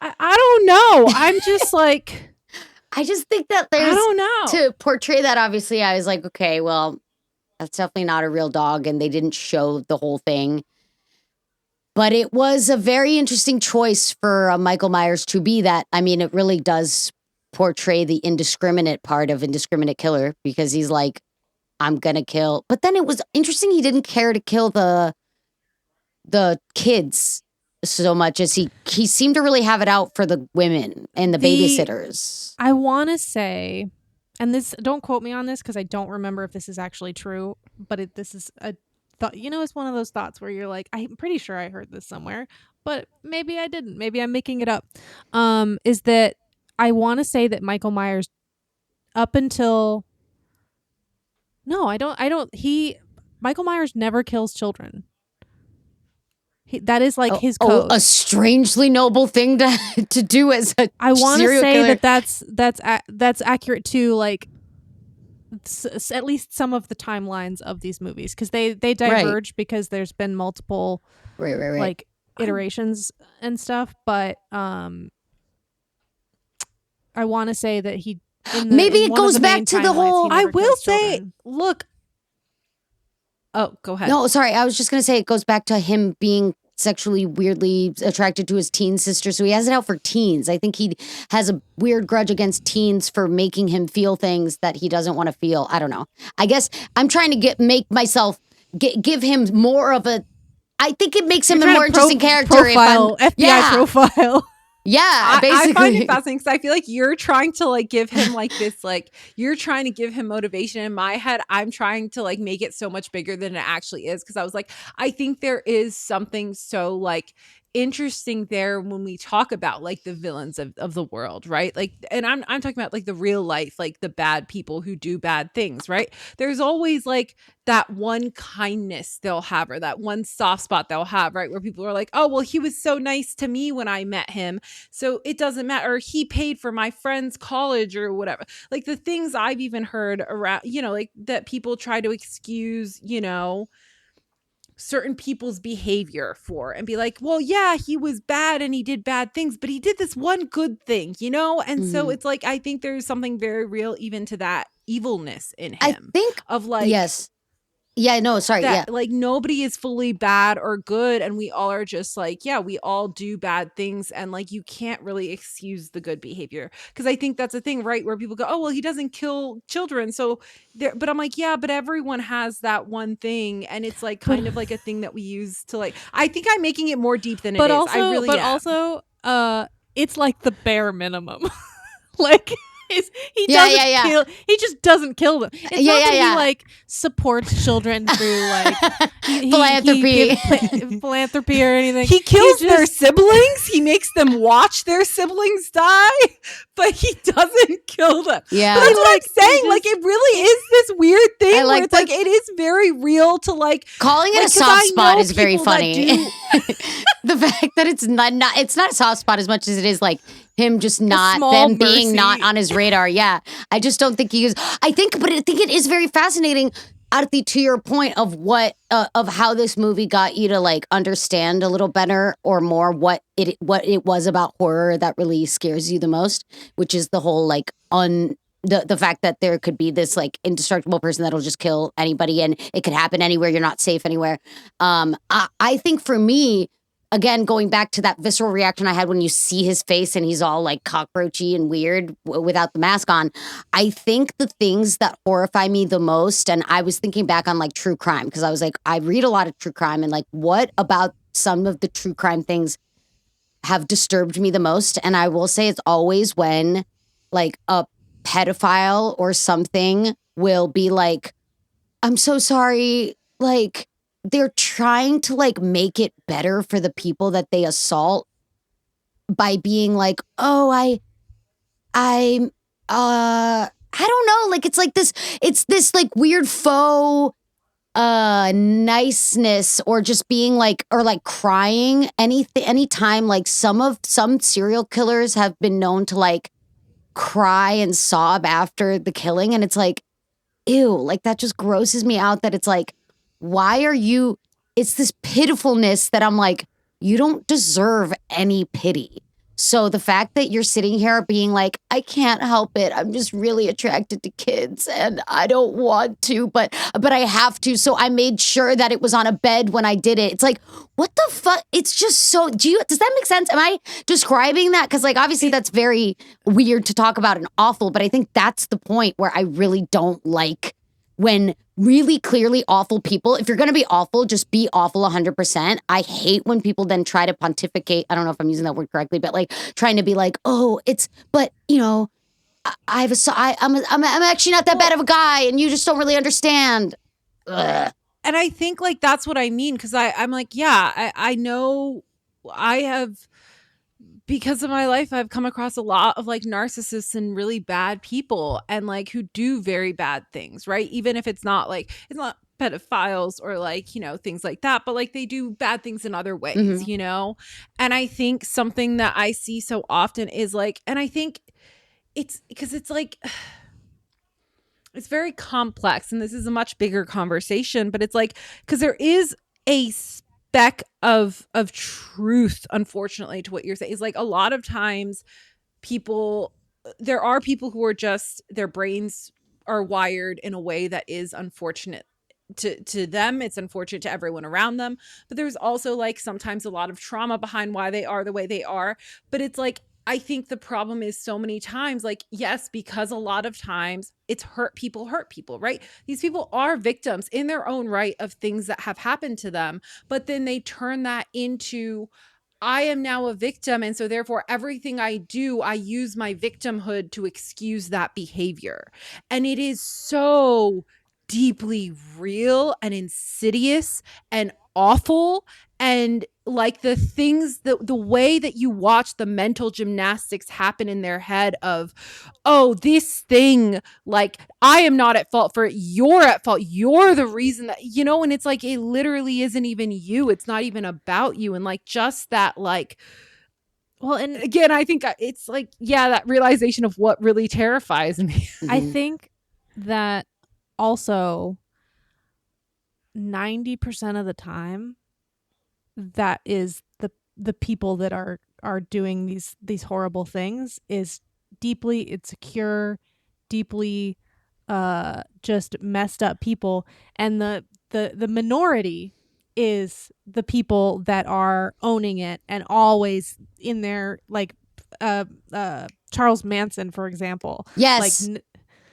I don't know. I'm just like, I just think that there's, I don't know. To portray that, obviously, I was like, okay, well, that's definitely not a real dog, and they didn't show the whole thing. But it was a very interesting choice for Michael Myers to be that. I mean, it really does portray the indiscriminate part of indiscriminate killer, because he's like, I'm gonna kill. But then it was interesting, he didn't care to kill the kids so much as he seemed to really have it out for the women and the babysitters. I want to say, and this, don't quote me on this because I don't remember if this is actually true, but this is a thought. It's one of those thoughts where you're like, I'm pretty sure I heard this somewhere, but maybe I didn't. Maybe I'm making it up. Is that I want to say that Michael Myers, up until Michael Myers never kills children. That is like his code. A strangely noble thing to do as a I want to say killer. that's accurate too. Like at least some of the timelines of these movies, because they diverge because there's been multiple right. like iterations and stuff. But I want to say that he maybe it goes back to the whole. I will say, look. Oh, go ahead. No, sorry. I was just gonna say it goes back to him being sexually weirdly attracted to his teen sister, so he has it out for teens. I think he has a weird grudge against teens for making him feel things that he doesn't want to feel. I don't know. I guess I'm trying to give him more of a. I think it makes him a more interesting character. Profile, FBI profile. Yeah, basically. I find it fascinating because I feel like you're trying to like give him like this, like you're trying to give him motivation. In my head, I'm trying to like make it so much bigger than it actually is, because I was like, I think there is something so like interesting there when we talk about like the villains of the world, right? Like, and I'm talking about like the real life, like the bad people who do bad things, right? There's always like that one kindness they'll have, or that one soft spot they'll have, right? Where people are like, oh, well, he was so nice to me when I met him, so it doesn't matter. Or he paid for my friend's college or whatever. Like the things I've even heard around, you know, like that people try to excuse, you know, certain people's behavior for, and be like, well, yeah, he was bad and he did bad things, but he did this one good thing, you know? And so it's like, I think there's something very real even to that evilness in him. I think of like, yes. Yeah, no, sorry. That, yeah. like nobody is fully bad or good, and we all are just like, yeah, we all do bad things, and like you can't really excuse the good behavior, because I think that's a thing, right, where people go, oh, well, he doesn't kill children, so there. But I'm like, yeah, but everyone has that one thing, and it's like kind of like a thing that we use to like. I think I'm making it more deep than it is. I really am. Also, it's like the bare minimum, like. He doesn't kill. He just doesn't kill them. It's not that he like supports children through like philanthropy or anything. He kills their siblings. He makes them watch their siblings die, but he doesn't kill them. Yeah, but that's what I'm saying. Like it really is this weird thing where it's like it is very real to like calling it like, a soft spot is very funny. The fact that it's not a soft spot as much as it is like him just not them being not on his radar. Yeah, I just don't think he is. I think it is very fascinating, Aarti, to your point of what of how this movie got you to like understand a little better or more what it was about horror that really scares you the most, which is the whole like the fact that there could be this like indestructible person that'll just kill anybody, and it could happen anywhere. You're not safe anywhere. I think for me, again, going back to that visceral reaction I had when you see his face and he's all like cockroachy and weird without the mask on. I think the things that horrify me the most, and I was thinking back on like true crime, because I was like, I read a lot of true crime, and like what about some of the true crime things have disturbed me the most? And I will say it's always when like a pedophile or something will be like, I'm so sorry, like they're trying to like make it better for the people that they assault by being like, oh, I don't know, like it's this like weird faux niceness, or just being like, or like crying anytime. Like some serial killers have been known to like cry and sob after the killing, and it's like, ew, like that just grosses me out, that it's like, why are you, it's this pitifulness that I'm like, you don't deserve any pity. So the fact that you're sitting here being like, I can't help it, I'm just really attracted to kids and I don't want to, but I have to, so I made sure that it was on a bed when I did it. It's like, what the fuck? It's just so, does that make sense? Am I describing that? Because like, obviously that's very weird to talk about and awful, but I think that's the point where I really don't like when really clearly awful people, if you're going to be awful, just be awful 100%. I hate when people then try to pontificate. I don't know if I'm using that word correctly, but like trying to be like, oh, but you know, I'm actually not that bad of a guy, and you just don't really understand. Ugh. And I think like that's what I mean, because I'm like, yeah, I know I have. Because of my life, I've come across a lot of like narcissists and really bad people, and like who do very bad things, right? Even if it's not pedophiles or like, you know, things like that, but like they do bad things in other ways, you know? And I think something that I see so often is like, and I think it's because it's like, it's very complex, and this is a much bigger conversation, but it's like, because there is a speck of truth, unfortunately, to what you're saying. Is like, a lot of times there are people who are just, their brains are wired in a way that is unfortunate to them. It's unfortunate to everyone around them, but there's also like sometimes a lot of trauma behind why they are the way they are. But it's like, I think the problem is so many times, like, yes, because a lot of times it's hurt people, right? These people are victims in their own right of things that have happened to them, but then they turn that into, I am now a victim, and so therefore everything I do, I use my victimhood to excuse that behavior. And it is so deeply real and insidious and awful. And like the things, the way that you watch the mental gymnastics happen in their head of, oh, this thing, like, I am not at fault for it. You're at fault. You're the reason that, you know, and it's like, it literally isn't even you. It's not even about you. And like, just that, like, well, and again, I think it's like, yeah, that realization of what really terrifies me. I think that also 90% of the time, that is the people that are doing these horrible things is deeply insecure, deeply just messed up people, and the minority is the people that are owning it and always in there, like Charles Manson, for example. Yes, like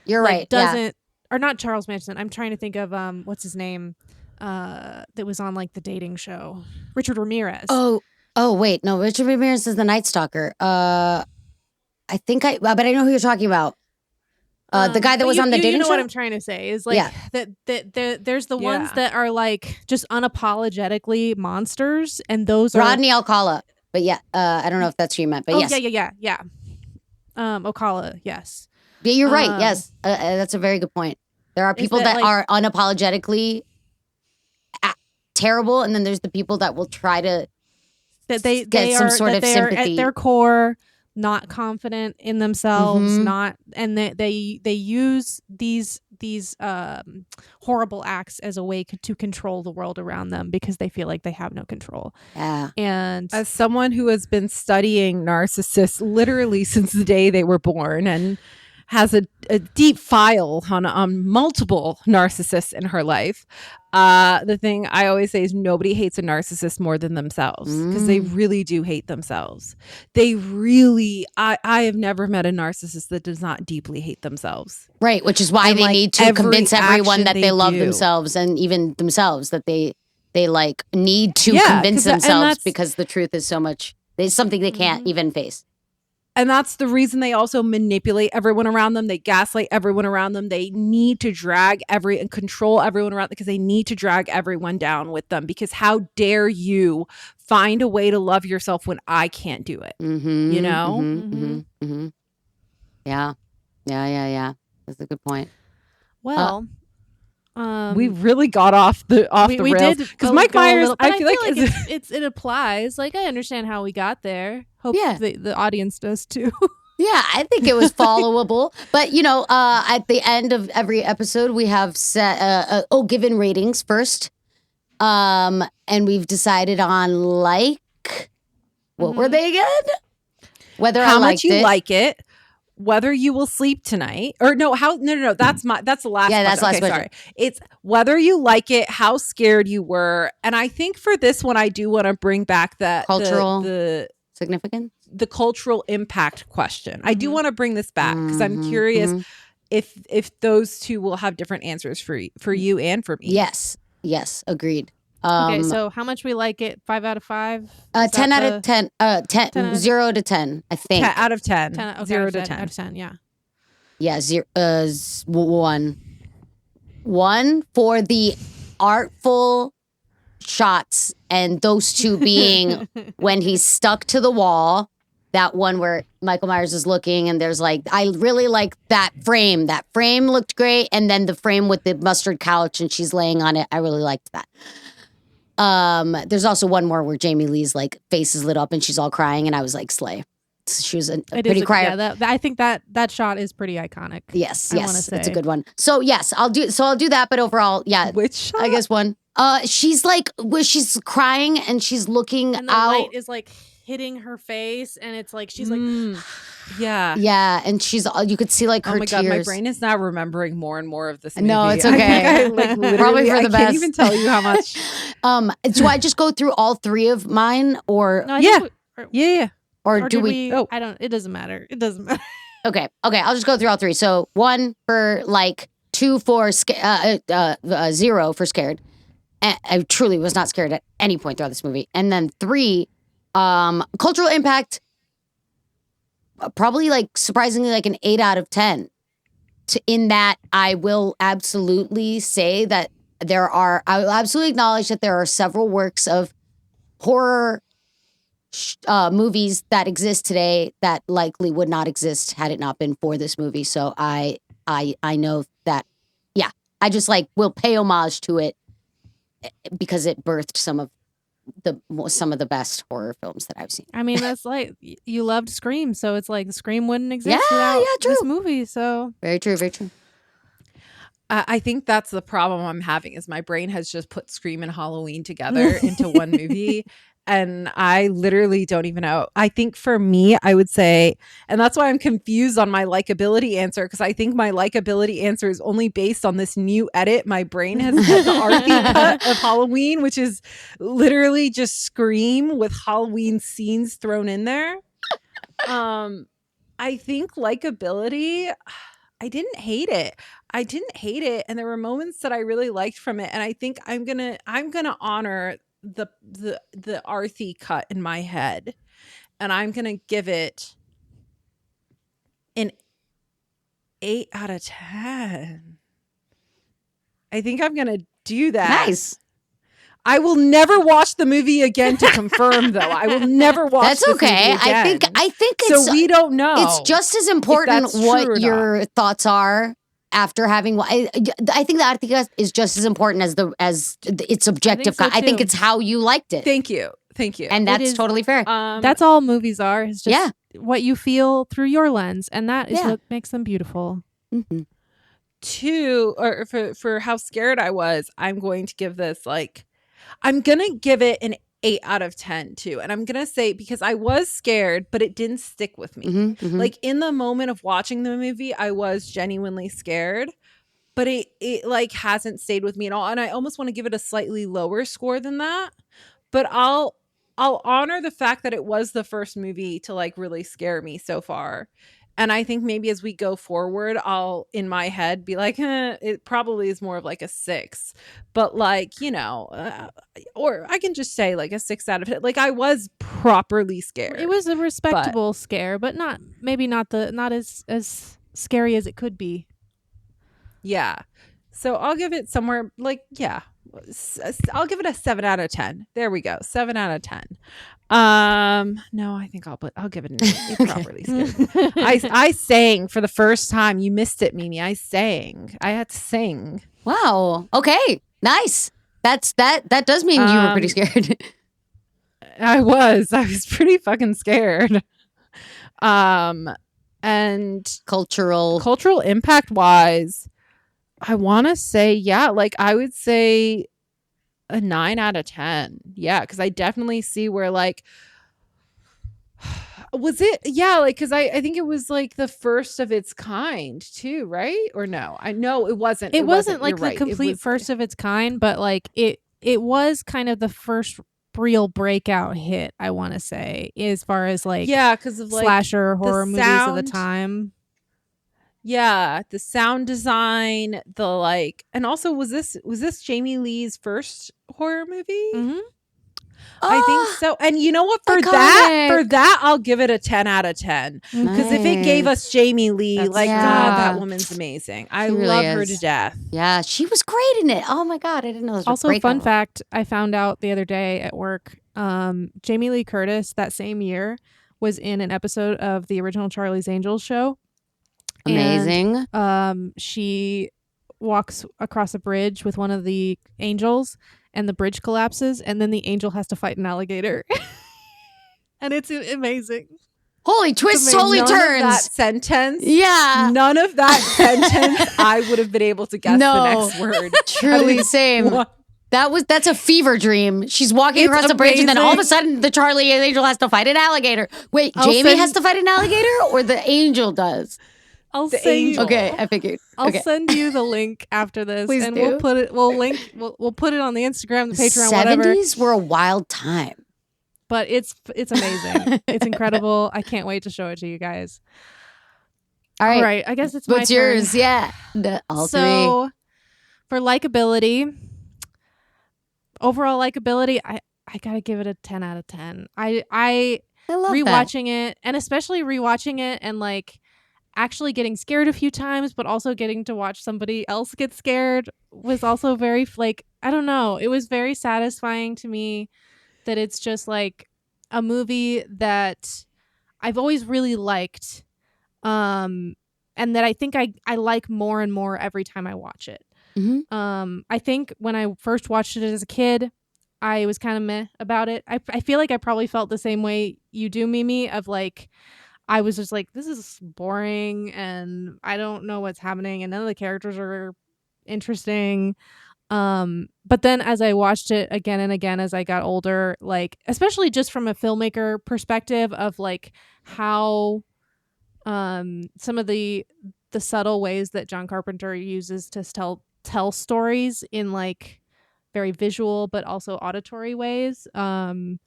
you're right. Doesn't or not Charles Manson. I'm trying to think of what's his name. That was on like the dating show, Richard Ramirez. Oh, wait, no, Richard Ramirez is the Night Stalker. But I know who you're talking about. The guy that was on the dating show. You know what I'm trying to say is like that there's the ones that are like just unapologetically monsters, and those Rodney Alcala. But I don't know if that's who you meant. But yes, yeah. Ocala, yes. Yeah, you're right. Yes, that's a very good point. There are people that are unapologetically terrible, and then there's the people that will try to get some sort of sympathy at their core, not confident in themselves, they use these horrible acts as a way to control the world around them because they feel like they have no control. Yeah. And as someone who has been studying narcissists literally since the day they were born and has a deep file on multiple narcissists in her life. The thing I always say is nobody hates a narcissist more than themselves, because they really do hate themselves. They really, I have never met a narcissist that does not deeply hate themselves. Right, which is why they need to convince everyone that they love themselves, and even themselves that they like need to convince themselves, because the truth is so much, it's something they can't even face. And that's the reason they also manipulate everyone around them. They gaslight everyone around them. They need to and control everyone around them, because they need to drag everyone down with them. Because how dare you find a way to love yourself when I can't do it? You know? Yeah. That's a good point. Well, we really got off the rails, because Mike Myers, I feel like it applies. Like, I understand how we got there. Hope the audience does too. Yeah, I think it was followable. But you know, at the end of every episode, we have set given ratings first, and we've decided on what were they again? Whether how I much you it. like it. Whether you will sleep tonight, or no, that's the last that's the last question. Sorry. It's whether you like it, how scared you were. And I think for this one, I do want to bring back the cultural significance, the cultural impact question. I do want to bring this back, because I'm curious if those two will have different answers for you and for me. Yes, agreed. Okay, so how much we like it? 5 out of 5? 10 out of 10. 0 to 10, I think. 10 out of 10. 0 to 10. Out of 10, yeah. Yeah, 1. 1 for the artful shots, and those two being when he's stuck to the wall. That one where Michael Myers is looking, and there's like, I really like that frame. That frame looked great. And then the frame with the mustard couch and she's laying on it. I really liked that. There's also one more where Jamie Lee's like face is lit up and she's all crying, and I was like, slay. She was a It pretty is crier. I think that shot is pretty iconic. Yes, I wanna yes, it's a say. good one. So yes, I'll do that. But overall, yeah, Which shot? I guess one. She's like, where she's crying and she's looking And the out. light is like hitting her face, and it's like she's like, Yeah. Yeah, and she's you could see like her Oh my tears. God, my brain is now remembering more and more of this movie. No, it's I think okay. I, like, literally, Probably for the I best. can't even tell you how much. Do I just go through all three of mine, or no, I Yeah. think Yeah. or or do did we? Oh. I don't. It doesn't matter. It doesn't matter. Okay, I'll just go through all three. So 1 for like, 2 for 0 for scared. I truly was not scared at any point throughout this movie. And then 3, cultural impact, probably like surprisingly like an 8 out of 10. In that I will absolutely say that I will absolutely acknowledge that there are several works of horror movies that exist today that likely would not exist had it not been for this movie. So I know that, yeah, I just like will pay homage to it because it birthed some of the best horror films that I've seen. I mean, that's like you loved Scream, so it's like Scream wouldn't exist Yeah, without yeah, this true. movie. So Very true, very true. I think that's the problem I'm having is my brain has just put Scream and Halloween together into one movie. And I literally don't even know. I think for me, I would say, and that's why I'm confused on my likability answer, because I think my likability answer is only based on this new edit. My brain has had the Aarti cut of Halloween, which is literally just Scream with Halloween scenes thrown in there. I think likability, I didn't hate it. And there were moments that I really liked from it. And I think I'm gonna honor the Aarti cut in my head, and I'm gonna give it an 8 out of 10. I think I'm gonna do that. Nice. I will never watch the movie again to confirm, though. I will never watch. That's this okay. movie again. I think it's so we don't know. It's just as important that's true what or your thoughts are after having. I think the Aarti is just as important as its objective. so, I think too. it's how you liked it. Thank you. And that's is- totally fair. that's all movies are. It's just what you feel through your lens, and that is Yeah. what makes them beautiful. Mhm. 2, or for how scared I was, I'm going to give this I'm gonna give it an 8 out of 10 too. And I'm gonna say, because I was scared, but it didn't stick with me. Mhm, mhm. Like in the moment of watching the movie, I was genuinely scared, but it like hasn't stayed with me at all. And I almost want to give it a slightly lower score than that. But I'll honor the fact that it was the first movie to like really scare me so far. And I think maybe as we go forward, I'll in my head be like, it probably is more of like a 6, but like, or I can just say like a 6 out of 10. Like I was properly scared. It was a respectable scare, but not as scary as it could be. Yeah. So I'll give it somewhere like, I'll give it a 7 out of 10. There we go. 7 out of 10. No, I think I'll give it an 8. It's properly scared. I sang for the first time. You missed it, Mimi. I sang. I had to sing. Wow. Okay. Nice. That does mean you were pretty scared. I was pretty fucking scared. And cultural impact wise, I want to say, I would say a 9 out of 10. Yeah, because I definitely see where was it? Yeah, because I think it was like the first of its kind too, right? Or no? I know it wasn't. It wasn't like You're the right. complete first of its kind, but like it was kind of the first real breakout hit, I want to say, as far as like because of like slasher horror movies of the sound. time. Yeah, the sound design, and also was this Jamie Lee's first horror movie? Mm-hmm. I think so. And you know what? For iconic. that, I'll give it a 10 out of 10. Because if it gave us Jamie Lee, God, that woman's amazing. I She really love her is. to death. Yeah, she was great in it. Oh my God, I didn't know this was Also, fun fact, I found out the other day at work, Jamie Lee Curtis that same year was in an episode of the original Charlie's Angels show. Amazing. And, she walks across a bridge with one of the angels, and the bridge collapses, and then the angel has to fight an alligator. And it's amazing. Holy twists, holy None turns. of that sentence. Yeah. None of that sentence I would have been able to guess the next word. Truly same. That's a fever dream. She's walking across the bridge and then all of a sudden the Charlie Angel has to fight an alligator. Wait, Jamie has to fight an alligator or the angel does? Okay, I figured. I'll send you the link after this. Please and do. we'll put it we'll put it on the Instagram, the Patreon, 70s whatever. 70s were a wild time. But it's amazing. It's incredible. I can't wait to show it to you guys. All right. I guess it's my What's turn. yours? Yeah. All so for likability, overall likability, I gotta give it a 10 out of 10. I love rewatching it, and especially rewatching it and like actually getting scared a few times, but also getting to watch somebody else get scared was also very like, I don't know, it was very satisfying to me that it's just like a movie that I've always really liked, and that I think I like more and more every time I watch it. Mm-hmm. I think when I first watched it as a kid, I was kind of meh about it. I feel like I probably felt the same way you do, Mimi, of like, I was just like, this is boring and I don't know what's happening and none of the characters are interesting. But then as I watched it again and again as I got older, like especially just from a filmmaker perspective of like how some of the subtle ways that John Carpenter uses to tell stories in like very visual but also auditory ways. I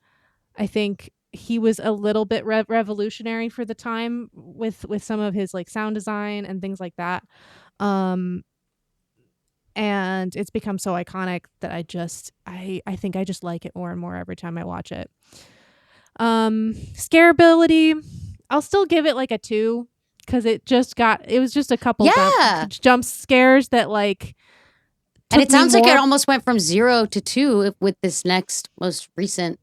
think he was a little bit revolutionary for the time with some of his like sound design and things like that. And it's become so iconic that I think I just like it more and more every time I watch it. Scareability, I'll still give it like a 2 because it was just a couple jump scares that like, and it sounds like it almost went from 0 to 2 with this next most recent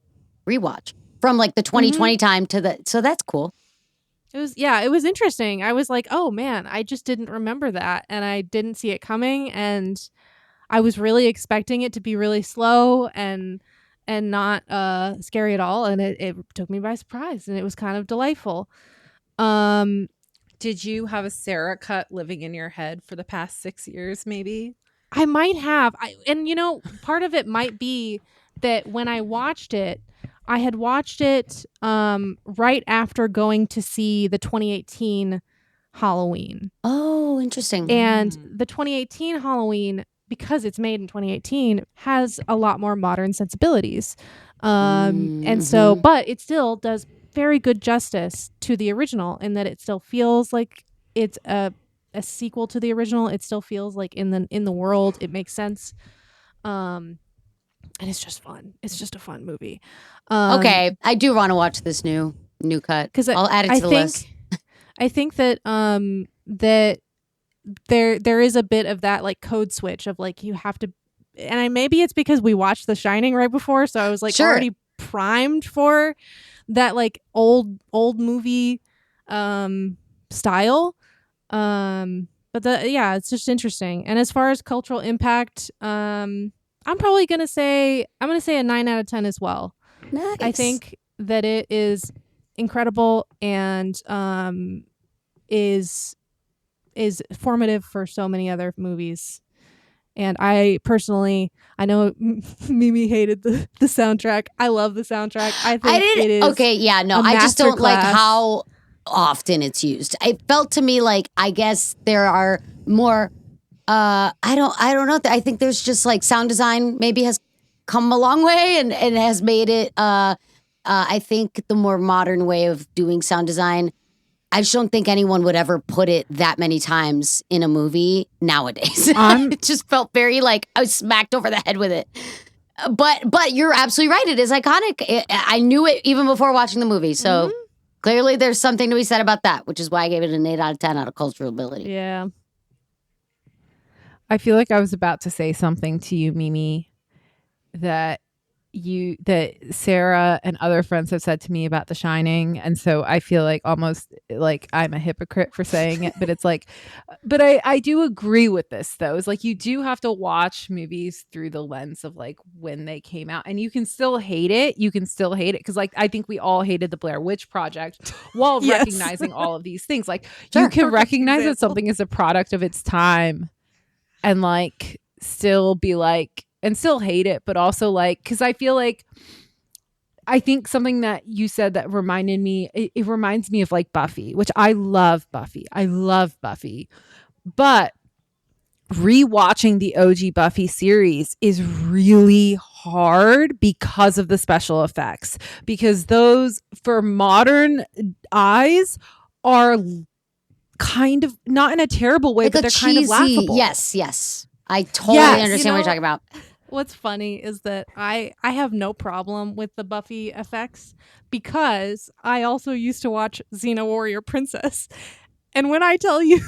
rewatch from like the 2020 time to so that's cool. It was interesting. I was like, oh man, I just didn't remember that and I didn't see it coming, and I was really expecting it to be really slow and not scary at all, and it took me by surprise and it was kind of delightful. Did you have a Sarah cut living in your head for the past 6 years maybe? I might have. And you know, part of it might be that when I watched it, I had watched it right after going to see the 2018 Halloween. Oh, interesting. And the 2018 Halloween, because it's made in 2018, has a lot more modern sensibilities. And so, but it still does very good justice to the original in that it still feels like it's a sequel to the original. It still feels like in the world. It makes sense. And it's just fun. It's just a fun movie. Okay, I do want to watch this new cut because I'll add it to the list. I think that that there is a bit of that like code switch of like you have to, and maybe it's because we watched The Shining right before, so I was like already primed for that like old movie style. But it's just interesting. And as far as cultural impact, I'm probably gonna say a 9 out of 10 as well. Nice. I think that it is incredible and is formative for so many other movies. And I personally, I know Mimi hated the soundtrack. I love the soundtrack. I think it is okay. Yeah, no, I just don't like how often it's used. It felt to me like I guess there are more. I don't know. I think there's just like sound design maybe has come a long way and has made it. I think the more modern way of doing sound design, I just don't think anyone would ever put it that many times in a movie nowadays. It just felt very like I was smacked over the head with it. But you're absolutely right. It is iconic. I knew it even before watching the movie. So clearly there's something to be said about that, which is why I gave it an 8 out of 10 out of cultural ability. Yeah. I feel like I was about to say something to you, Mimi, that that Sarah and other friends have said to me about The Shining, and so I feel like almost like I'm a hypocrite for saying it, but it's like, but I do agree with this though. It's like you do have to watch movies through the lens of like when they came out, and you can still hate it. You can still hate it because like I think we all hated the Blair Witch Project while Yes. recognizing all of these things. Like Sure. you can Perfect recognize that example. something is a product of its time, and like still be like. And still hate it, but also like, because I feel like, I think something that you said that reminded me, it reminds me of like Buffy, which I love Buffy. I love Buffy. But rewatching the OG Buffy series is really hard because of the special effects. Because those, for modern eyes, are kind of, not in a terrible way, Like but a they're cheesy, kind of laughable. yes. I totally Yes. understand what you're talking about. What's funny is that I have no problem with the Buffy effects because I also used to watch Xena Warrior Princess. And when I tell you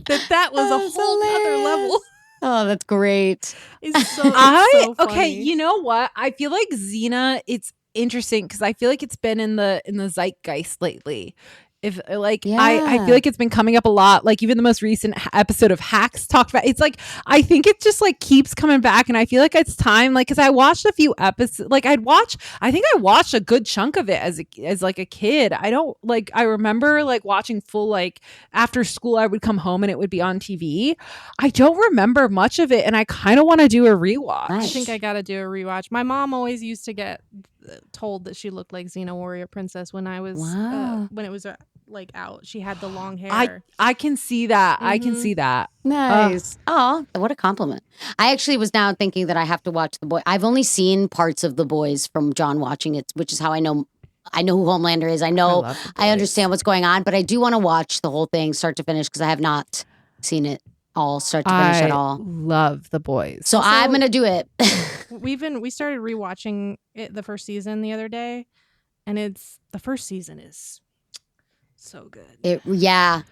that was a That's whole other level, Oh, that's great. it's so funny. Okay, you know what? I feel like Xena, it's interesting because I feel like it's been in the zeitgeist lately. If like I feel like it's been coming up a lot. Like even the most recent episode of Hacks talked about. It's like I think it just like keeps coming back, and I feel like it's time. Like because I watched a few episodes. Like I think I watched a good chunk of it as like a kid. I don't like. I remember like watching full like after school. I would come home and it would be on TV. I don't remember much of it, and I kind of want to do a rewatch. Nice. I think I gotta do a rewatch. My mom always used to get told that she looked like Xena Warrior Princess when I was Wow. when it was like out. She had the long hair. I can see that. I can Mhm. see that. Nice. Oh, what a compliment. I actually was now thinking that I have to watch The Boy. I've only seen parts of The Boys from John watching it, which is how I know who Homelander is. I know, love The I Boys. understand what's going on, but I do want to watch the whole thing start to finish because I have not seen it all start to finish at all. Love The Boys. So Also- I'm going to do it. We started rewatching it the first season the other day, and the first season is so good. Yeah.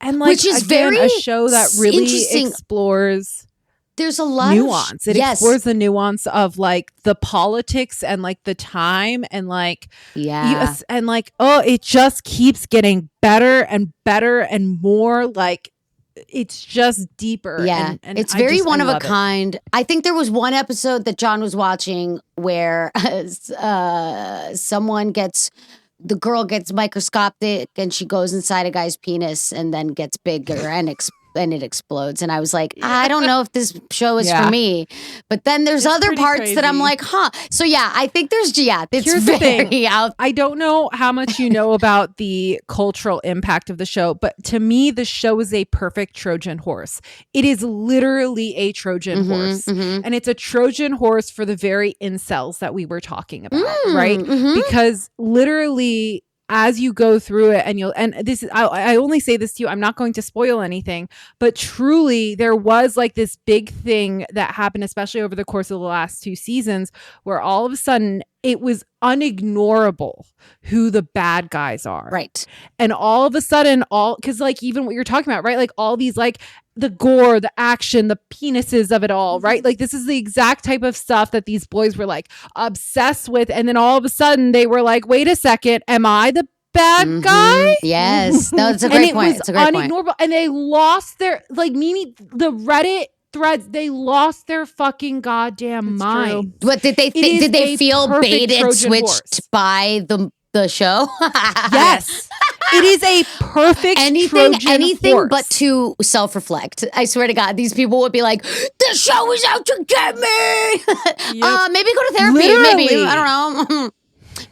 And like Which is again, very a show that really interesting. explores There's a lot nuance. of It explores the nuance of like the politics and like the time and like Yeah. and like it just keeps getting better and better and more like it's just deeper. Yeah, and it's I very just- I one of a love it. kind. I think there was one episode that John was watching where the girl gets microscopic and she goes inside a guy's penis and then gets bigger and it explodes. And I was like, I don't know if this show is Yeah. for me. But then there's It's other pretty parts that I'm crazy. like, huh. So yeah, I think it's Here's the thing. very out. I don't know how much you know about the cultural impact of the show, but to me, the show is a perfect Trojan horse. It is literally a Trojan horse. Mhm. And it's a Trojan horse for the very incels that we were talking about, Mm, right? mhm. Because literally, as you go through it, and this is, I only say this to you, I'm not going to spoil anything, but truly, there was like this big thing that happened, especially over the course of the last 2 seasons, where all of a sudden it was unignorable who the bad guys are. Right. And all of a sudden, because like even what you're talking about, right? Like all these like the gore, the action, the penises of it all, right? Like this is the exact type of stuff that these boys were like obsessed with. And then all of a sudden they were like, wait a second, am I the bad guy? Yes. No, it's a And great it point. was It's a great point. unignorable. And they lost their, like Mimi, the Reddit threads, they lost their fucking goddamn It's mind. What did they It is did they a feel perfect baited, Trojan switched horse. by the show? Yes. It is a perfect anything Trojan horse. but to self-reflect. I swear to God, these people would be like, "The show is out to get me." Yep. Maybe go to therapy. Maybe Literally. I don't know.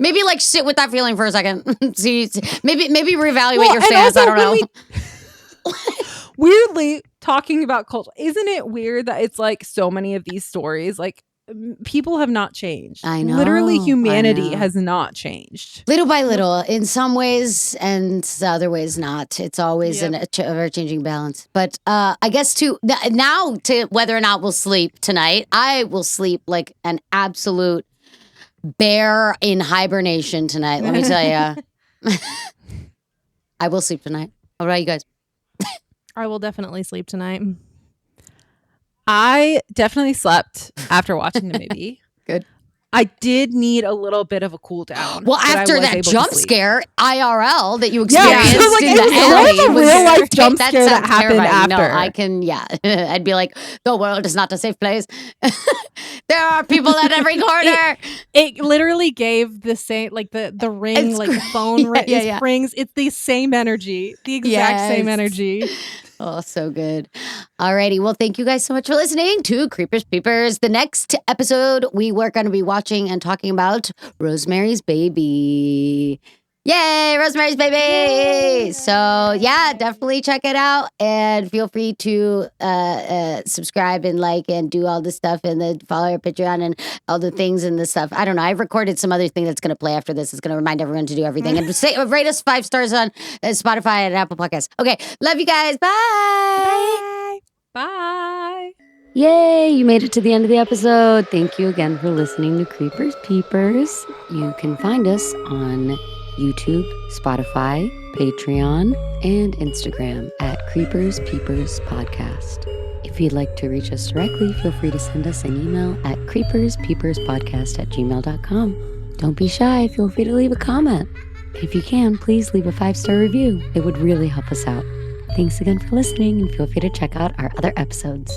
Maybe like sit with that feeling for a second. See, maybe reevaluate Well, your and stance. I also don't when know. Weirdly, talking about culture, isn't it weird that it's like so many of these stories, like people have not changed. I know, Literally, I humanity know. has not changed. Little by little, in some ways, and the other ways not. It's always Yep. a ever-changing balance. But I guess now to whether or not we'll sleep tonight, I will sleep like an absolute bear in hibernation tonight. Let me tell you, I will sleep tonight. How about you guys? I will definitely sleep tonight. I definitely slept after watching the movie. Good. I did need a little bit of a cool down. Well, but I after was that able to jump sleep. scare IRL that you Yeah, experienced so, like, in it the was alley a real life jump that scare that sounds happened terrifying. No, after. I can, yeah. I'd be like, the world is not a safe place. There are people at every corner. It literally gave the same, like the ring, It's like the great. phone Yeah. rings. It's the same energy, the exact same Yes. energy. Oh, so good. Alrighty. Well, thank you guys so much for listening to Creepers Peepers. The next episode, we were going to be watching and talking about Rosemary's Baby. Yay, Rosemary's Baby. Yay. So, yeah, definitely check it out. And feel free to subscribe and like and do all the stuff and then follow our Patreon and all the things and the stuff. I don't know. I've recorded some other thing that's going to play after this. It's going to remind everyone to do everything. And rate us 5 stars on Spotify and Apple Podcasts. Okay. Love you guys. Bye. Bye. Yay, you made it to the end of the episode. Thank you again for listening to Creepers Peepers. You can find us on YouTube, Spotify, Patreon, and Instagram at Creepers Peepers Podcast. If you'd like to reach us directly, feel free to send us an email at creeperspeeperspodcast@gmail.com. Don't be shy, feel free to leave a comment. If you can, please leave a 5-star review. It would really help us out. Thanks again for listening, and feel free to check out our other episodes.